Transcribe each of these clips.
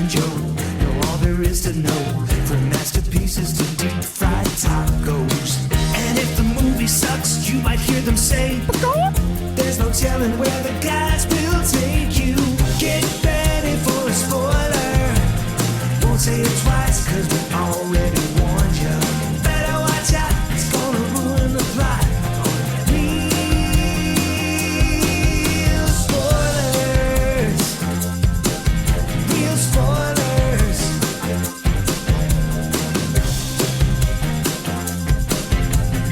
Flying Joe. Know all there is to know, from masterpieces to deep fried tacos. And if the movie sucks, you might hear them say, there's no telling where the guys will take you. Get ready for a spoiler. Won't say it twice, cause we already warned you. Better watch out, it's gonna ruin the plot. Real spoilers. Real spoilers.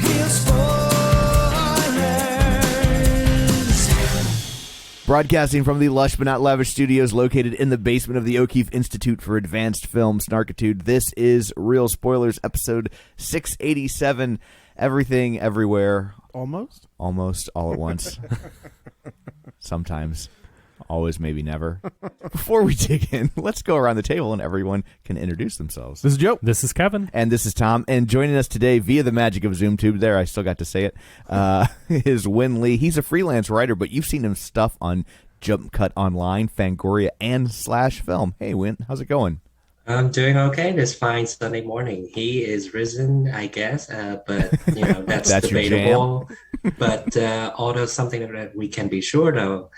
Real spoilers. Broadcasting from the lush but not lavish studios located in the basement of the O'Keefe Institute for Advanced Film Snarkitude, this is Real Spoilers, episode 687. Everything, everywhere. Almost? Almost, all at once. Sometimes. Always, maybe never. Before we dig in, let's go around the table and everyone can introduce themselves. This is Joe. This is Kevin. And this is Tom. And joining us today via the magic of ZoomTube, there, I still got to say it, is Nguyen Lee. He's a freelance writer, but you've seen him stuff on JumpCut Online, Fangoria, and /film. Hey, Nguyen, how's it going? I'm doing okay this fine Sunday morning. He is risen, I guess, but you know that's debatable. But although something that we can be sure though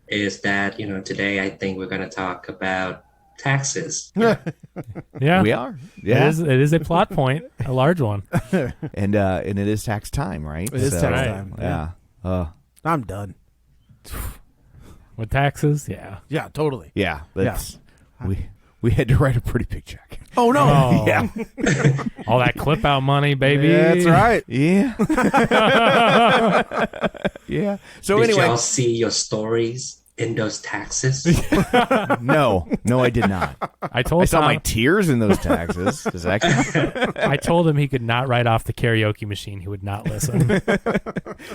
is that today I think we're going to talk about taxes. Yeah, we are. Yeah, it is a plot point, a large one, and it is tax time, right? It is tax time. Yeah. I'm done with taxes. Yeah, totally. Yeah, we had to write a pretty big check. Oh no! Oh. Yeah, all that clip out money, baby. Yeah, that's right. Yeah, yeah. So Did anyway, y'all see your stories in those taxes? no, I did not. I saw Tom, my tears in those taxes. Does that count? I told him he could not write off the karaoke machine. He would not listen.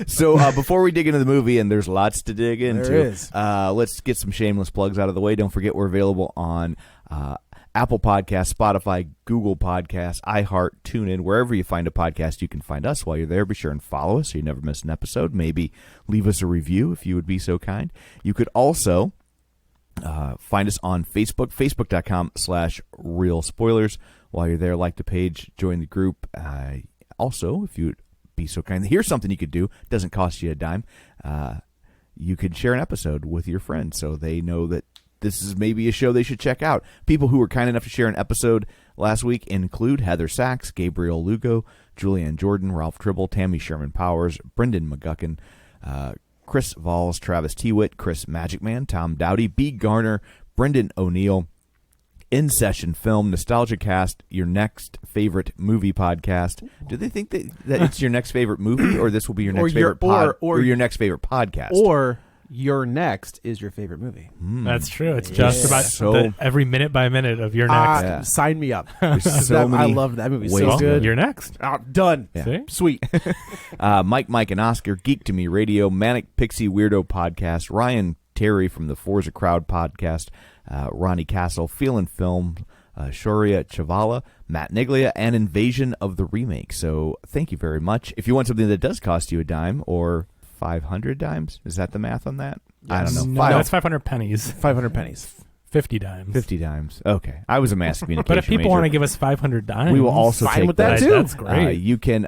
So before we dig into the movie, and there's lots to dig into, there is. Let's get some shameless plugs out of the way. Don't forget we're available on Apple Podcasts, Spotify, Google Podcasts, iHeart, TuneIn, wherever you find a podcast, you can find us. While you're there, be sure and follow us so you never miss an episode. Maybe leave us a review if you would be so kind. You could also find us on Facebook, facebook.com/Real Spoilers. While you're there, like the page, join the group. Also, if you would be so kind, here's something you could do. Doesn't cost you a dime. You could share an episode with your friends so they know that this is maybe a show they should check out. People who were kind enough to share an episode last week include Heather Sachs, Gabriel Lugo, Julianne Jordan, Ralph Tribble, Tammy Sherman Powers, Brendan McGuckin, Chris Valls, Travis Tewitt, Chris Magicman, Tom Dowdy, B. Garner, Brendan O'Neill, In Session Film, Nostalgia Cast, your next favorite movie podcast. Do they think that it's your next favorite movie, or this will be your next favorite or your next favorite podcast? Or your next is your favorite movie. That's true. It's just about every minute by minute of your next. Sign me up. So I love that movie. So good. You're next. Done. Yeah. See? Sweet. Mike, and Oscar, Geek to Me Radio, Manic Pixie Weirdo Podcast, Ryan Terry from the Forza Crowd Podcast, Ronnie Castle, Feelin' Film, Shoria Chavala, Matt Niglia, and Invasion of the Remake. So thank you very much. If you want something that does cost you a dime or 500 dimes, is that the math on that? Yes. I don't know. No, that's 500 pennies. 500 pennies. 50 dimes. 50 dimes. Okay. I was a mass communication But if people major. want to give us 500 dimes, we will also take with that too. That's great. You can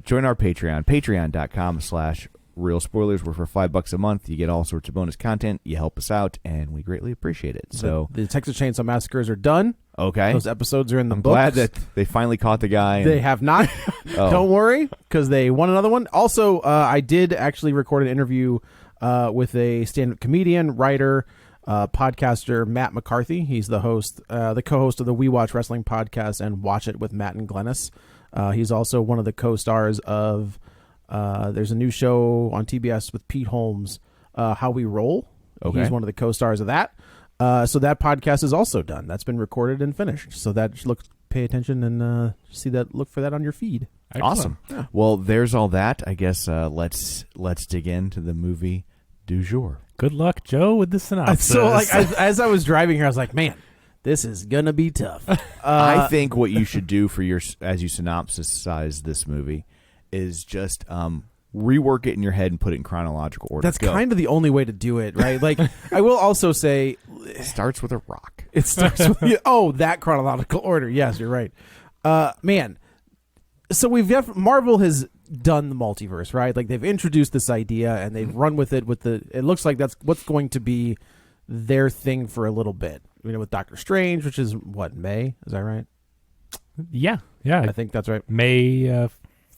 join our Patreon, patreon.com/Real Spoilers, where for $5 a month you get all sorts of bonus content. You help us out, and we greatly appreciate it. So the Texas Chainsaw Massacres are done. Okay. Those episodes are in the I'm books. glad that they finally caught the guy. They have not. Don't worry, because they won another one. Also, I did actually record an interview with a stand-up comedian, writer, podcaster, Matt McCarthy. He's the host, the co-host of the We Watch Wrestling podcast and Watch It with Matt and Glennis. He's also one of the co-stars of there's a new show on TBS with Pete Holmes, How We Roll. Okay. He's one of the co-stars of that. So that podcast is also done. That's been recorded and finished. So that pay attention and look for that on your feed. Excellent. Awesome. Yeah. Well, there's all that. I guess let's dig into the movie du jour. Good luck, Joe, with the synopsis. So, as I was driving here, I was like, man, this is gonna be tough. I think what you should do for as you synopsisize this movie is just rework it in your head and put it in chronological order. That's kind of the only way to do it, right? Like, I will also say, it starts with a rock. It starts with that chronological order. Yes, you're right. Man, so Marvel has done the multiverse, right? Like, they've introduced this idea and they've run with it. It looks like that's what's going to be their thing for a little bit. With Doctor Strange, which is May? Is that right? Yeah. I think that's right. May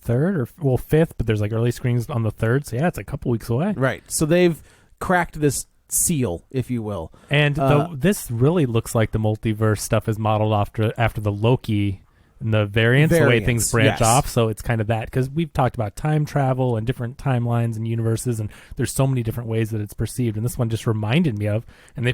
3rd or 5th, but there's like early screenings on the 3rd. So yeah, it's a couple weeks away. Right. So they've cracked this seal, if you will. And this really looks like the multiverse stuff is modeled after the Loki and the variants, the way things branch off. So it's kind of that, because we've talked about time travel and different timelines and universes, and there's so many different ways that it's perceived. And this one just reminded me of, and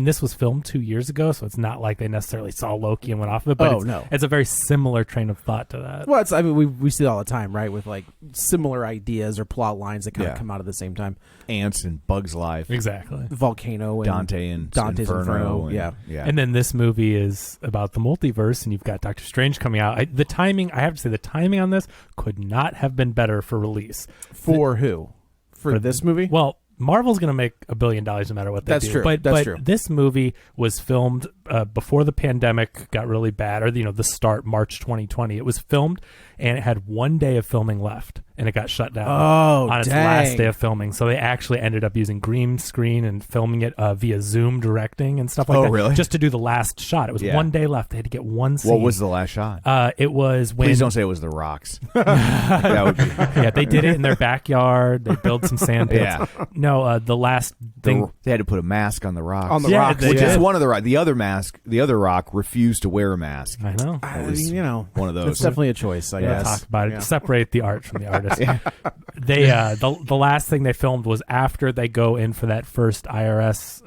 this was filmed 2 years ago, so it's not like they necessarily saw Loki and went off of it, but it's a very similar train of thought to that. Well, we see it all the time, right? With like similar ideas or plot lines that kind of come out at the same time. Ants and Bugs Life. Exactly. Volcano and Dante's Inferno. Yeah. And then this movie is about the multiverse, and you've got Doctor Strange coming out. The timing on this could not have been better for release. For who? For this movie? Well, Marvel's going to make $1 billion no matter what they do. True. But That's true. This movie was filmed before the pandemic got really bad, or the start, March 2020. It was filmed, and it had 1 day of filming left, and it got shut down on its last day of filming. So they actually ended up using green screen and filming it via Zoom directing and stuff like that. Oh, really? Just to do the last shot. It was 1 day left. They had to get one scene. What was the last shot? It was when... Please don't say it was the rocks. That would be... Yeah, they did it in their backyard. They built some sand pits. Yeah. No, the last thing... They had to put a mask on the rocks. On the rocks. Which is one of the rocks. The other rock refused to wear a mask. I know. One of those. It's definitely a choice, I guess. Talk about it. To separate the art from the artist. They the last thing they filmed was after they go in for that first IRS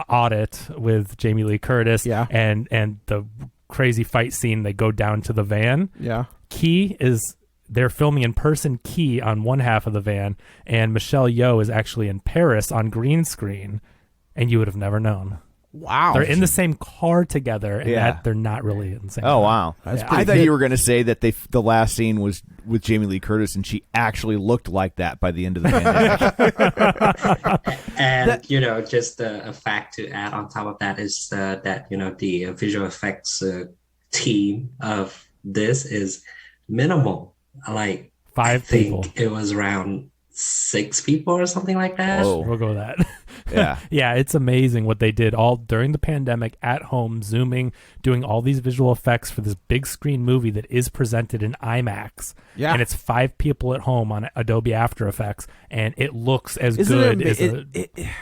audit with Jamie Lee Curtis. Yeah. And the crazy fight scene, they go down to the van. Yeah. They're filming in person Key on one half of the van, and Michelle Yeoh is actually in Paris on green screen, and you would have never known. Wow. They're in the same car together, and they're not really in the same car. Wow. I thought you were going to say that the last scene was with Jamie Lee Curtis, and she actually looked like that by the end of the pandemic. And, just a fact to add on top of that is that, the visual effects team of this is minimal. Like, 5 people. It was around 6 people or something like that. Whoa. We'll go with that. Yeah. Yeah, it's amazing what they did all during the pandemic at home, Zooming, doing all these visual effects for this big screen movie that is presented in IMAX. Yeah. And it's 5 people at home on Adobe After Effects, and it looks as good as a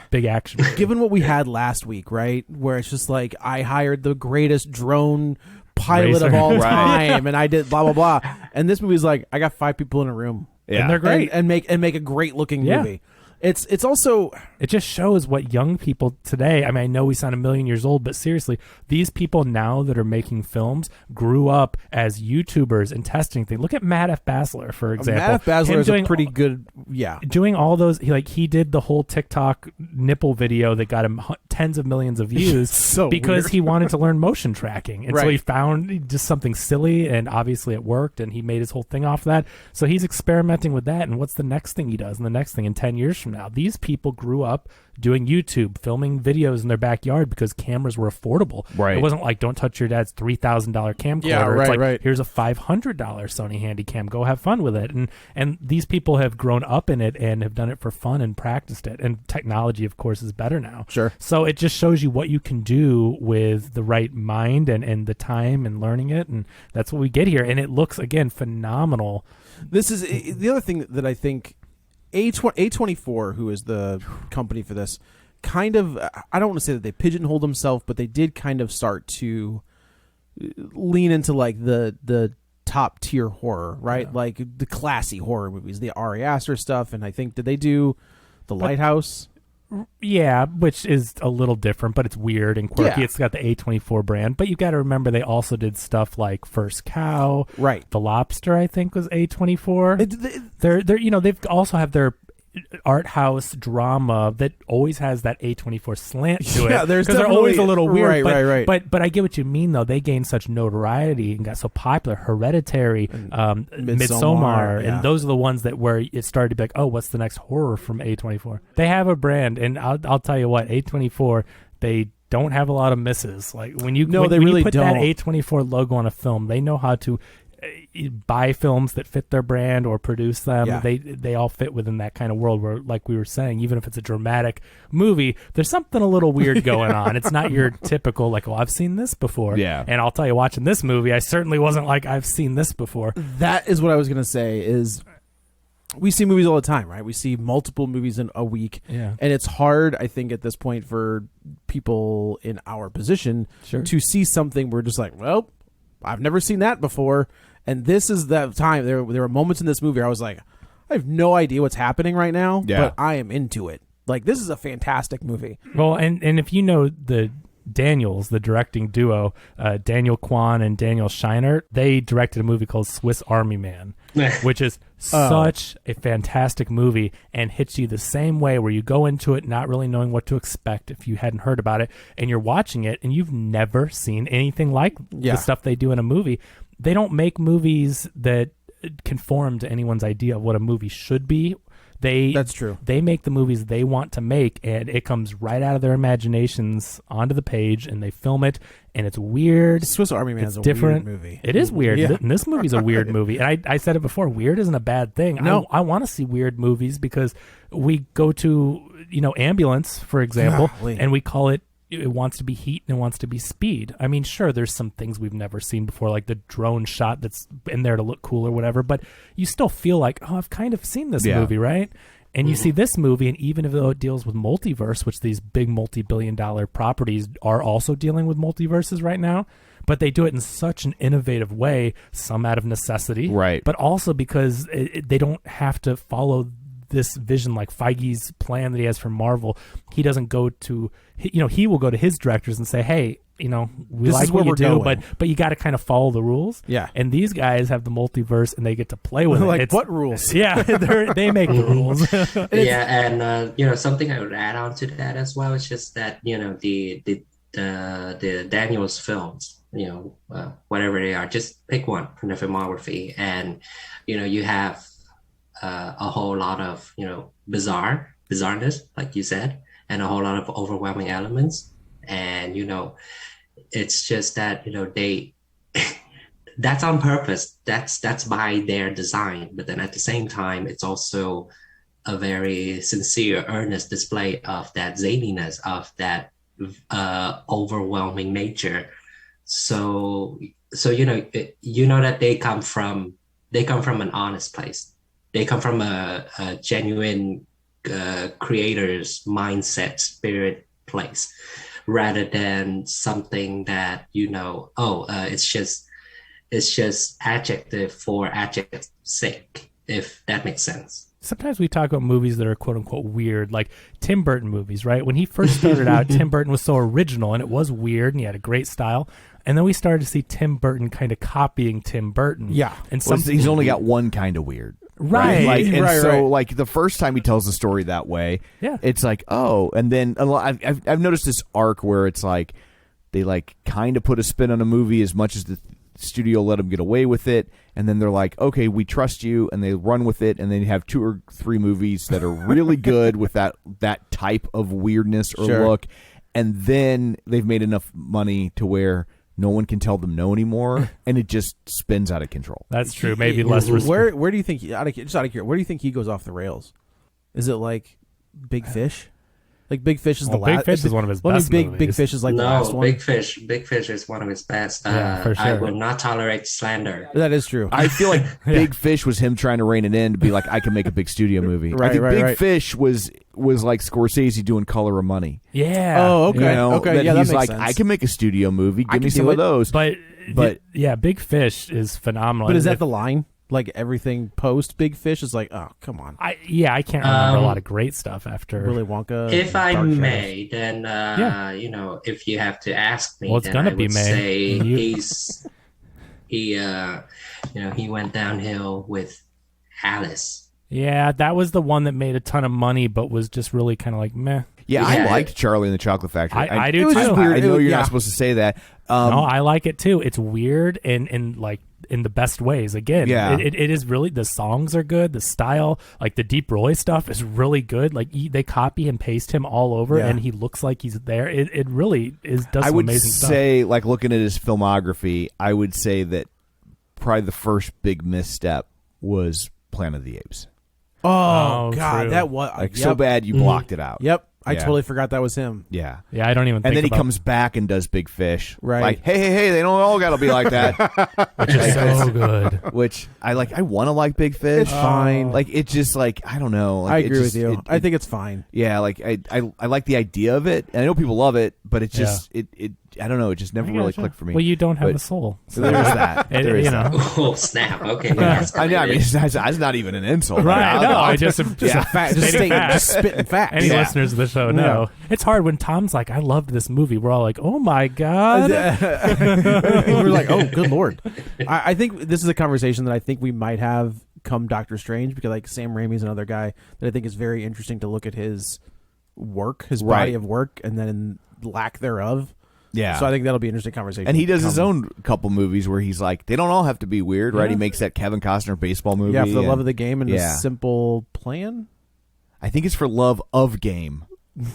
big action movie. Given what we had last week, right, where it's just like, I hired the greatest drone pilot of all time, and I did blah, blah, blah. And this movie's like, I got 5 people in a room. Yeah. And they're great. And make a great looking movie. It's also... It just shows what young people today... I mean, I know we sound a million years old, but seriously, these people now that are making films grew up as YouTubers and testing things. Look at Matt F. Basler, for example. Matt F. Basler is a pretty good... Yeah. Doing all those... He did the whole TikTok nipple video that got him tens of millions of views because weird. He wanted to learn motion tracking. And so he found just something silly, and obviously it worked, and he made his whole thing off that. So he's experimenting with that, and what's the next thing he does? And the next thing in 10 years from now, these people grew up doing YouTube, filming videos in their backyard because cameras were affordable. Right. It wasn't like, don't touch your dad's $3,000 camcorder. Yeah, right, it's like, here's a $500 Sony Handycam. Go have fun with it. And these people have grown up in it and have done it for fun and practiced it. And technology, of course, is better now. Sure. So it just shows you what you can do with the right mind and the time and learning it. And that's what we get here. And it looks, again, phenomenal. This is the other thing that I think A24, who is the company for this, kind of, I don't want to say that they pigeonholed themselves, but they did kind of start to lean into like the top tier horror, right? Yeah. Like the classy horror movies, the Ari Aster stuff, and I think, did they do The Lighthouse? Yeah, which is a little different, but it's weird and quirky. Yeah. It's got the A24 brand, but you got to remember they also did stuff like First Cow, right? The Lobster, I think, was A24. They've also have their art house drama that always has that A24 slant to it. Yeah, there's because they're always a definitely- little weird. right. But I get what you mean, though. They gained such notoriety and got so popular. Hereditary, Midsommar, yeah. and those are the ones that where it started to be like, oh, what's the next horror from A24? They have a brand, and I'll tell you what, A24, they don't have a lot of misses. Like when you they when really you put don't. that A24 logo on a film, they know how to buy films that fit their brand or produce them. Yeah. They all fit within that kind of world where, like we were saying, even if it's a dramatic movie, there's something a little weird going on. It's not your typical like, well, I've seen this before. Yeah. And I'll tell you, watching this movie, I certainly wasn't like, I've seen this before. That is what I was going to say is we see movies all the time, right? We see multiple movies in a week. Yeah. And it's hard, I think, at this point for people in our position to see something we're just like, well, I've never seen that before. And this is the time. There were moments in this movie where I was like, I have no idea what's happening right now, but I am into it. Like, this is a fantastic movie. Well, and if you know the Daniels, the directing duo, Daniel Quan and Daniel Scheinert, they directed a movie called Swiss Army Man, which is such a fantastic movie and hits you the same way where you go into it not really knowing what to expect if you hadn't heard about it, and you're watching it and you've never seen anything like the stuff they do in a movie. They don't make movies that conform to anyone's idea of what a movie should be. That's true. They make the movies they want to make, and it comes right out of their imaginations onto the page, and they film it, and it's weird. Swiss Army Man is a different weird movie. It is weird. Yeah. And this movie's a weird movie. And I said it before, weird isn't a bad thing. No. I want to see weird movies because we go to, Ambulance, for example, Golly. and we call it wants to be heat and it wants to be speed. I mean, sure, there's some things we've never seen before, like the drone shot that's in there to look cool or whatever, but you still feel like, oh, I've kind of seen this movie, right? And you see this movie, and even though it deals with multiverse, which these big multi-billion-dollar properties are also dealing with multiverses right now, but they do it in such an innovative way, some out of necessity, Right. but also because they don't have to follow this vision like Feige's plan that he has for Marvel. He doesn't go to, he will go to his directors and say, hey, we This like is where what you we're do, going. but you got to kind of follow the rules. Yeah. And these guys have the multiverse and they get to play with it. Like, It's- what rules? Yeah, they make the rules. Yeah, and something I would add on to that as well is just that the Daniels films, whatever they are, just pick one from the filmography, and you have a whole lot of bizarreness, like you said, and a whole lot of overwhelming elements, and it's just that they that's on purpose, that's by their design, but then at the same time it's also a very sincere, earnest display of that zaniness, of that overwhelming nature. So that they come from an honest place. They come from a genuine creator's mindset, spirit place, rather than something that it's just adjective for adjective's sake, if that makes sense. Sometimes we talk about movies that are quote unquote weird, like Tim Burton movies, right? When he first started out, Tim Burton was so original and it was weird and he had a great style. And then we started to see Tim Burton kind of copying Tim Burton. Yeah. And He's only got one kind of weird. Right. Like the first time he tells the story that way, it's like, oh, and then I've noticed this arc where it's like they like kind of put a spin on a movie as much as the studio let them get away with it, and then they're like, okay, we trust you, and they run with it, and then you have 2 or 3 movies that are really good with that type of weirdness or look, and then they've made enough money to where no one can tell them no anymore, and it just spins out of control. That's true. Maybe less Where do you think just out of curiosity, where do you think he goes off the rails? Is it like Big Fish? Like Big Fish is the last. Big Fish is one of his best Big movies. Fish is like the last one. Big Fish is one of his best. Yeah, for sure. I will not tolerate slander. That is true. I feel like Big Fish was him trying to rein it in to be like, I can make a big studio movie. I think Big Fish was like Scorsese doing Color of Money. Yeah. Oh, okay. Okay. Yeah, that he's makes like, sense. I can make a studio movie. Give me can some do of those. But But- Big Fish is phenomenal. But is that If- the line? Like everything post Big Fish is like, oh, come on. I can't remember a lot of great stuff after Willy Wonka. If I Dark Shadows. may, then if you have to ask me, Well, it's then gonna I be would May. say You- he went downhill with Alice. Yeah, that was the one that made a ton of money, but was just really kind of like meh. Yeah, I liked Charlie and the Chocolate Factory. I do it was too. Just weird. I know you're not supposed to say that. No, I like it too. It's weird and like in the best ways. Again, it is really, the songs are good. The style, like the Deep Roy stuff, is really good. Like they copy and paste him all over, and he looks like he's there. It really is. Does some amazing stuff. I would say, like looking at his filmography, I would say that probably the first big misstep was Planet of the Apes. Oh God, true. that was like so bad you blocked it out. Yep. I totally forgot that was him. Yeah. Yeah, I don't even think And then he about comes back and does Big Fish. Right. Like, hey, they don't all got to be like that. which is so good. Which I like. I want to like Big Fish. It's fine. Like, it just like, I don't know. Like, I agree with you. I think it's fine. Yeah, like I like the idea of it. And I know people love it, but it just, it I don't know. It just never really clicked for me. Well, you don't have But- a soul. So there is that. There is that. Oh, snap. Okay. That's I know. I mean, that's not even an insult. Right, I know. I just a fact, just spitting facts. Any listeners of the show know. It's hard when Tom's like, I loved this movie. We're all like, oh my God. We're like, oh, good Lord. I think this is a conversation that I think we might have come Doctor Strange, because like Sam Raimi's another guy that I think is very interesting to look at his work, his body of work, and then lack thereof. Yeah. So I think that'll be an interesting conversation. And he does his own couple movies where he's like, they don't all have to be weird, right? He makes that Kevin Costner baseball movie. Yeah, For the Love of the Game and A Simple Plan. I think it's For Love of Game.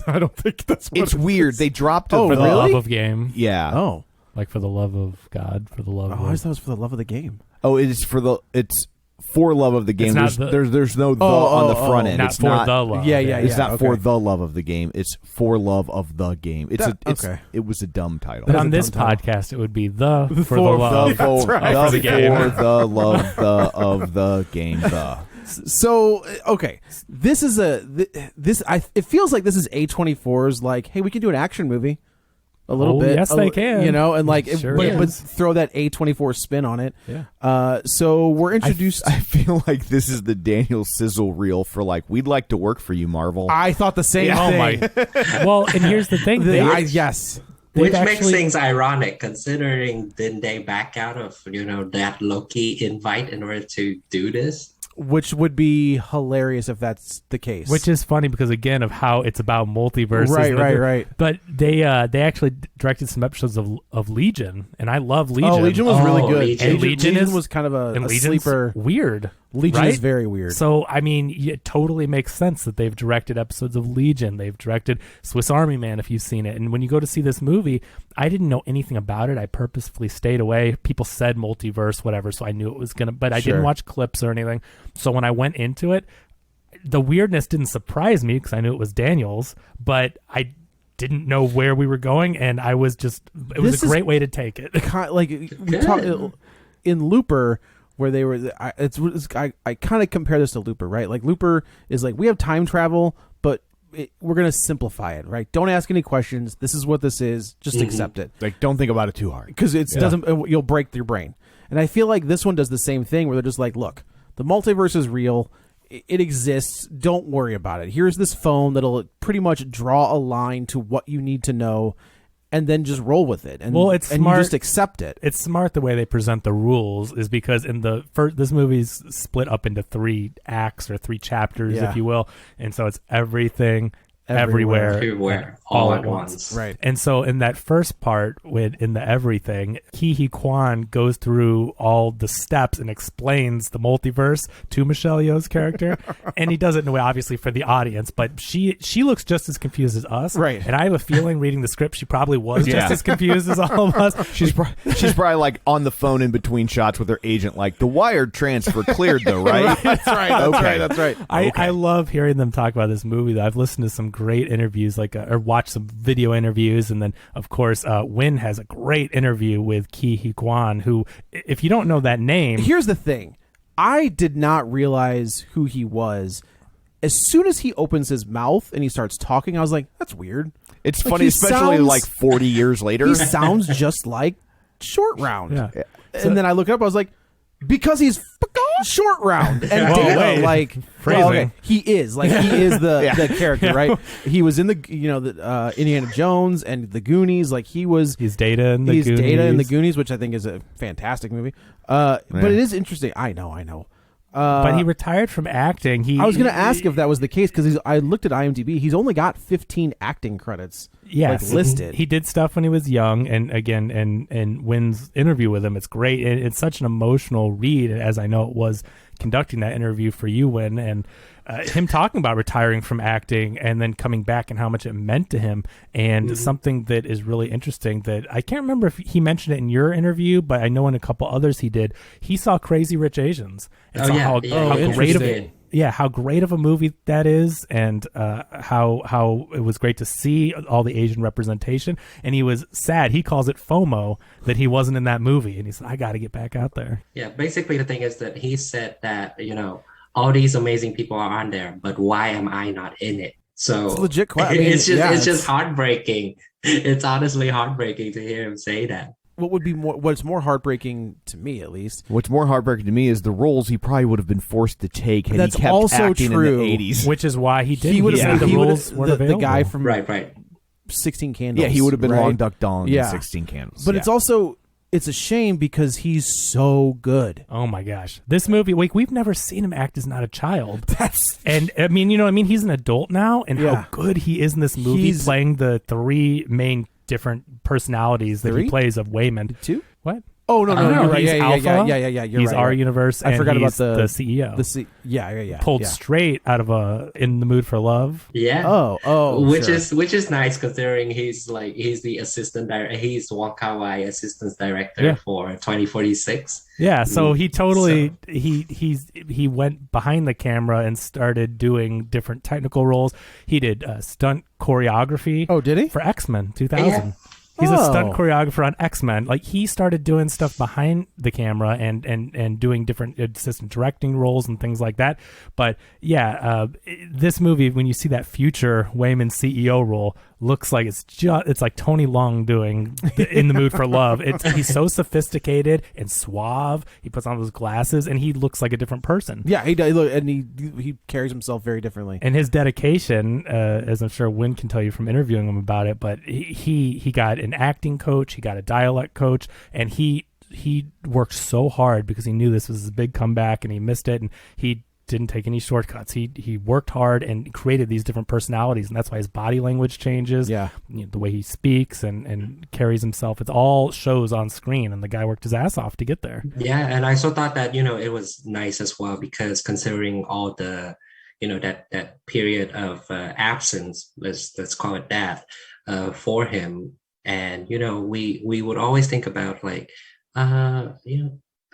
I don't think that's what It's weird. They dropped it. Oh, For the really? love of game. Yeah. Oh. Like for the love of God, for the love I of... always thought it was For the Love of the Game. Oh, it's For Love of the Game. It's not There's no on the front end. Not it's for not the love. Yeah. It's not okay. For the Love of the Game. It's For Love of the Game. Okay. It was a dumb title. But on this dumb title. podcast, it would be the for the love. That's right. For the game. For the love of the game. The. So okay, this is it feels like this is A24's like, hey, we can do an action movie, a little bit. Yes, they can. You know, and like, Sure but is. throw that A24 spin on it. Yeah. So we're introduced. I feel like this is the Daniel sizzle reel for like, we'd like to work for you, Marvel. I thought the same Oh thing. my! Well, and here's the thing. Yes. Which They've makes actually- things ironic, considering didn't they back out of that Loki invite in order to do this? Which would be hilarious if that's the case. Which is funny because again of how it's about multiverses. Right. But they actually directed some episodes of Legion, and I love Legion. Oh, Legion was really good. Legion. Legion was kind of a Legion's sleeper. Weird. Legion right? is very weird. So, I mean, it totally makes sense that they've directed episodes of Legion. They've directed Swiss Army Man, if you've seen it. And when you go to see this movie, I didn't know anything about it. I purposefully stayed away. People said multiverse, whatever, so I knew it was going to... But I didn't watch clips or anything. So when I went into it, the weirdness didn't surprise me because I knew it was Daniels, but I didn't know where we were going, and I was just... It was a great way to take it. Like, we talk, in Looper... where they were, I kind of compare this to Looper, right? Like Looper is like, we have time travel, but we're going to simplify it, right? Don't ask any questions. This is what this is. Just accept it. Like, don't think about it too hard. Because it doesn't, you'll break your brain. And I feel like this one does the same thing where they're just like, look, the multiverse is real. It exists. Don't worry about it. Here's this phone that'll pretty much draw a line to what you need to know, and then just roll with it. And, well, it's and smart. You just accept it. It's smart the way they present the rules is because in the first, this movie's split up into 3 acts or 3 chapters, if you will. And so it's everything, everywhere, all at once. Right. And so in that first part, in the everything, Quan goes through all the steps and explains the multiverse to Michelle Yeoh's character. And he does it in a way, obviously, for the audience, but she looks just as confused as us. Right. And I have a feeling reading the script, she probably was just as confused as all of us. She's probably like on the phone in between shots with her agent, like, the wired transfer cleared though, right? That's right. That's right. I love hearing them talk about this movie. I've listened to some great interviews, or watched some video interviews, and then of course Nguyen has a great interview with Quan, who, if you don't know that name, here's the thing: I did not realize who he was. As soon as he opens his mouth and he starts talking, I was like, "That's weird." It's Like, funny, he especially sounds- like 40 years later. He sounds just like Short Round. Yeah. And then I look it up. I was like, because he's Short Round and Data, wait. like Phrasing. he is the character, right? He was in the Indiana Jones and the Goonies. Like he's Data in the Goonies. Data in the Goonies, which I think is a fantastic movie. But it is interesting. I know. But he retired from acting. I was going to ask if that was the case because I looked at IMDb. He's only got 15 acting credits. Yes, listed. He did stuff when he was young, and again, and Nguyen's interview with him, it's great. It's such an emotional read, as I know it was conducting that interview for you, Nguyen, and him talking about retiring from acting and then coming back and how much it meant to him. And something that is really interesting that I can't remember if he mentioned it in your interview, but I know in a couple others he did. He saw Crazy Rich Asians and saw how great of it. Yeah, how great of a movie that is, and how it was great to see all the Asian representation. And he was sad. He calls it FOMO that he wasn't in that movie, and he said, "I got to get back out there." Yeah, basically the thing is that he said that all these amazing people are on there, but why am I not in it? So it's legit. It's just heartbreaking. It's honestly heartbreaking to hear him say that. What's more heartbreaking to me, at least. What's more heartbreaking to me is the roles he probably would have been forced to take had That's he kept also acting true. in the 80s. Which is why he did. He would have the rules weren't available. The guy from right. 16 Candles. Yeah, he would have been right? Long Duck Dong in 16 Candles. But it's a shame because he's so good. Oh my gosh. This movie, we've never seen him act as not a child. And I mean, he's an adult now, and how good he is in this movie playing the three main different personalities that he plays of Wayman. 2? What? Oh no, you're right. He's Alpha. Yeah. He's right, our universe. I forgot about the CEO. Pulled straight out of In the Mood for Love. Yeah. Oh. Which is nice considering he's the assistant director. He's Wong Kar-wai assistant director for 2046. Yeah. So he totally he went behind the camera and started doing different technical roles. He did stunt choreography. Oh, did he? For X-Men 2000. Yeah. He's a stunt choreographer on X-Men. Like, he started doing stuff behind the camera and doing different assistant directing roles and things like that. But yeah, this movie, when you see that future Wayman CEO role, looks like it's like Tony Leung doing In the Mood for Love. He's so sophisticated and suave. He puts on those glasses and he looks like a different person. Yeah, he does, and he carries himself very differently. And his dedication, as I'm sure Nguyen can tell you from interviewing him about it, but he got an acting coach, he got a dialect coach, and he worked so hard because he knew this was his big comeback and he missed it, and he didn't take any shortcuts. He worked hard and created these different personalities, and that's why his body language changes. Yeah, the way he speaks and carries himself. It all shows on screen, and the guy worked his ass off to get there. Yeah, and I also thought that it was nice as well because considering all the that period of absence, let's call it that, for him, and we would always think about like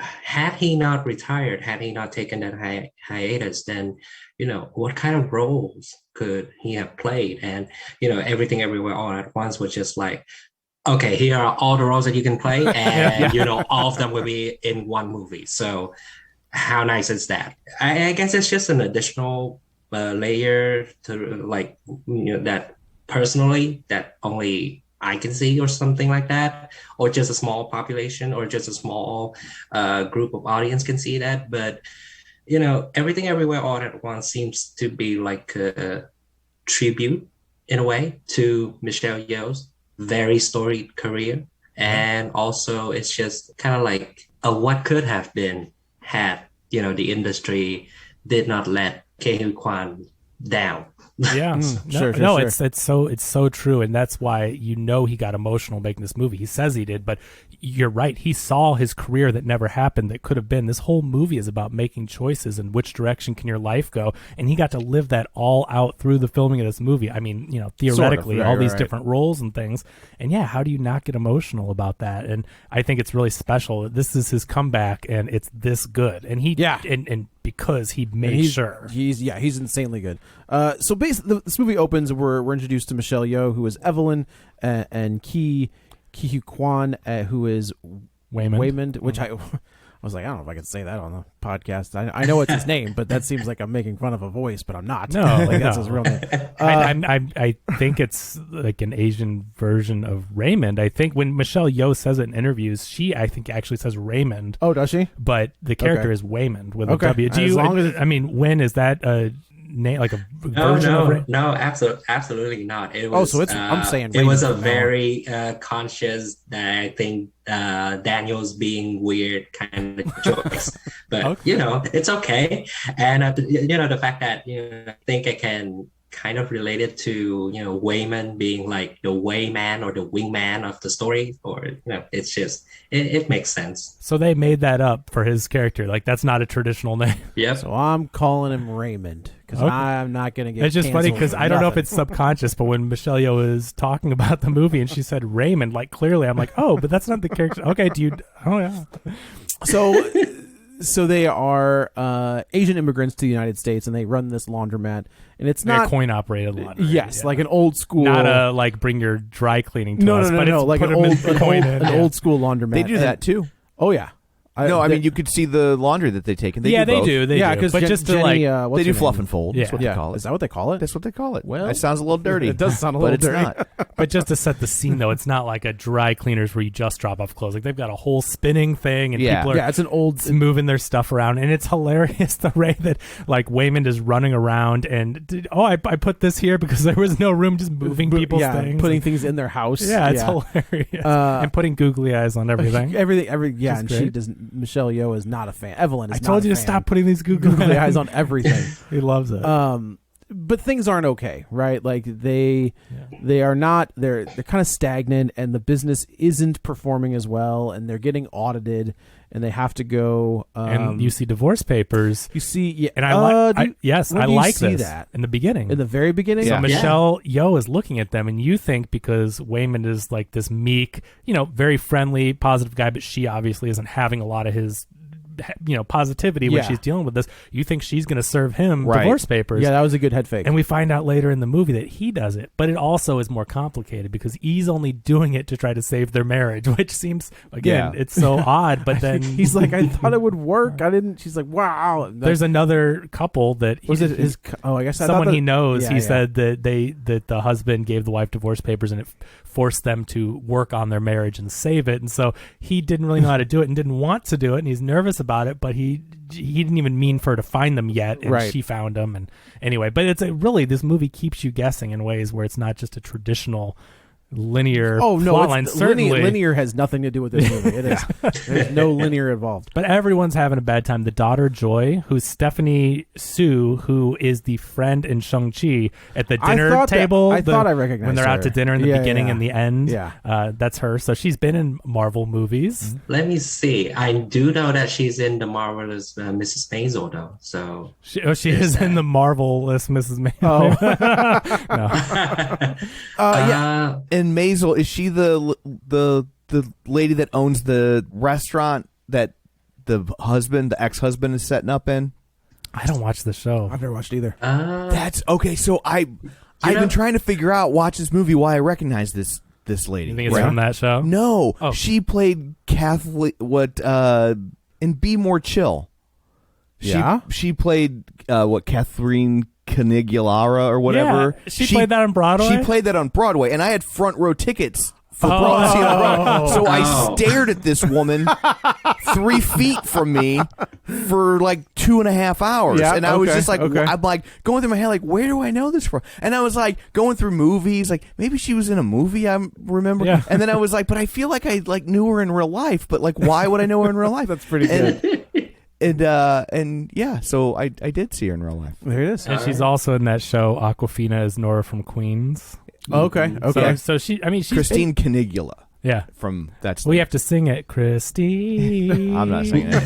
had he not retired, had he not taken that hiatus, then, what kind of roles could he have played? And, Everything Everywhere All at Once was just like, okay, here are all the roles that you can play. And, all of them will be in one movie. So how nice is that? I guess it's just an additional layer to that personally that only I can see, or something like that, or just a small population, or just a small group of audience can see that. But Everything Everywhere All at Once seems to be like a tribute in a way to Michelle Yeoh's very storied career, and also it's just kind of like a what could have been had the industry did not let Quan down. Yeah, sure. It's so true, and that's why he got emotional making this movie. He says he did, but you're right. He saw his career that never happened, that could have been. This whole movie is about making choices and which direction can your life go, and he got to live that all out through the filming of this movie. I mean, theoretically, sort of, all these different roles and things, and how do you not get emotional about that? And I think it's really special. This is his comeback, and it's this good, and and because he made sure he's insanely good. So basically, this movie opens. We're introduced to Michelle Yeoh, who is Evelyn, and Quan, who is Waymond, which I was like, I don't know if I can say that on the podcast. I know it's his name, but that seems like I'm making fun of a voice, but I'm not. No, that's his real name. I think it's like an Asian version of Raymond. I think when Michelle Yeoh says it in interviews, she actually says Raymond. Oh, does she? But the character is Waymond with a W. When is that like a version of Raymond? No, absolutely not. It was, so it's I'm saying it was a Raymond very conscious that I think Daniel's being weird kind of choice, but Okay. it's okay. And the fact that I think I can kind of relate it to Wayman being like the wayman or the wingman of the story, or it's just it makes sense. So they made that up for his character. Like that's not a traditional name. Yep. So I'm calling him Raymond because Okay. I'm not going to get. It's just funny canceled because for I don't know if nothing. it's subconscious, but when Michelle Yeoh is talking about the movie and she said Raymond, like clearly I'm like, oh, but that's not the character. Okay, dude. Oh yeah. So they are Asian immigrants to the United States, and they run this laundromat, and it's They're not coin operated laundry. yes, yeah. like an old school. Not a like bring your dry cleaning to no, us, no, no, but no, it's like put an 'em old, in, coin in, an yeah. old school laundromat. They do And- that too. Oh yeah. No, I mean you could see the laundry that they take, and they Yeah, do they both. do. They yeah, do. because But just to Jenny, like, what's They do her fluff name? and fold. Yeah. That's what Yeah, they call it. is that what they call it? That's what they call it. Well, that sounds a little dirty. It does sound a but little it's dirty. not. but just to set the scene though, it's not like a dry cleaners where you just drop off clothes. Like they've got a whole spinning thing, and Yeah. people are Yeah, it's an old. moving their stuff around, and it's hilarious the way that like Waymond is running around and I put this here because there was no room, just moving people's things, putting and- things in their house. yeah, it's hilarious, and putting googly eyes on everything. Yeah, and great. she doesn't. Michelle Yeoh is not a fan. Evelyn is I not told a you to fan. stop putting these googly eyes on everything. He loves it. But things aren't okay, right? Like they are not. They're kind of stagnant, and the business isn't performing as well, and they're getting audited, and they have to go. And you see divorce papers, you see, yeah, and I like. do you- Yes, when I do you like see this that in the beginning. in the very beginning. So Yeah. Michelle Yeoh is looking at them, and you think because Waymond is like this meek, very friendly, positive guy, but she obviously isn't having a lot of his, positivity when Yeah. she's dealing with this. You think she's going to serve him Right. divorce papers. Yeah, that was a good head fake. And we find out later in the movie that he does it, but it also is more complicated because he's only doing it to try to save their marriage, which seems, again, Yeah. it's so odd. But then He's like, I thought it would work. I didn't. She's like, wow. there's another couple that was it his? Oh, I guess I someone thought that, he knows. Yeah, he yeah. said that the husband gave the wife divorce papers and it forced them to work on their marriage and save it. And so he didn't really know how to do it and didn't want to do it, and he's nervous about it. But he didn't even mean for her to find them yet, and Right. she found them. And anyway, but it's really, this movie keeps you guessing in ways where it's not just a traditional linear Oh no, plot line. it's, Certainly, linear has nothing to do with this movie. It is. There's no linear involved. but everyone's having a bad time. The daughter Joy, who's Stephanie Sue, who is the friend in Shang-Chi at the I dinner thought that- table. I thought I recognized when they're out her. to dinner in the Yeah, beginning yeah. and the end. Yeah. That's her. So she's been in Marvel movies. Let me see. I do know that she's in the marvelous Mrs. Maisel, though. So She is in the Marvelous Mrs. May. Oh. Yeah. And Maisel, is she the lady that owns the restaurant that the ex-husband is setting up in? I don't watch the show. I've never watched either. That's okay. So I've been trying to figure out, watch this movie, why I recognize this lady. You think it's from that show? No, Oh. she played Catholic. In Be More Chill. Yeah? she played Catherine Canigularia or whatever. Yeah, she played that on Broadway? She played that on Broadway, and I had front row tickets for Oh. Broadway. So I Oh. stared at this woman 3 feet from me for like 2.5 hours, Yeah, and I was okay, just like, okay. I'm like going through my head, like, where do I know this from? And I was like going through movies, like maybe she was in a movie I remember. Yeah. And then I was like, but I feel like I like knew her in real life, but like, why would I know her in real life? That's pretty good. And yeah, so I did see her in real life. There it is. And she's also in that show Aquafina as Nora from Queens. Okay. Okay. So she's Christine Canigula yeah. from that's. We have to sing it, Christine. I'm not singing it.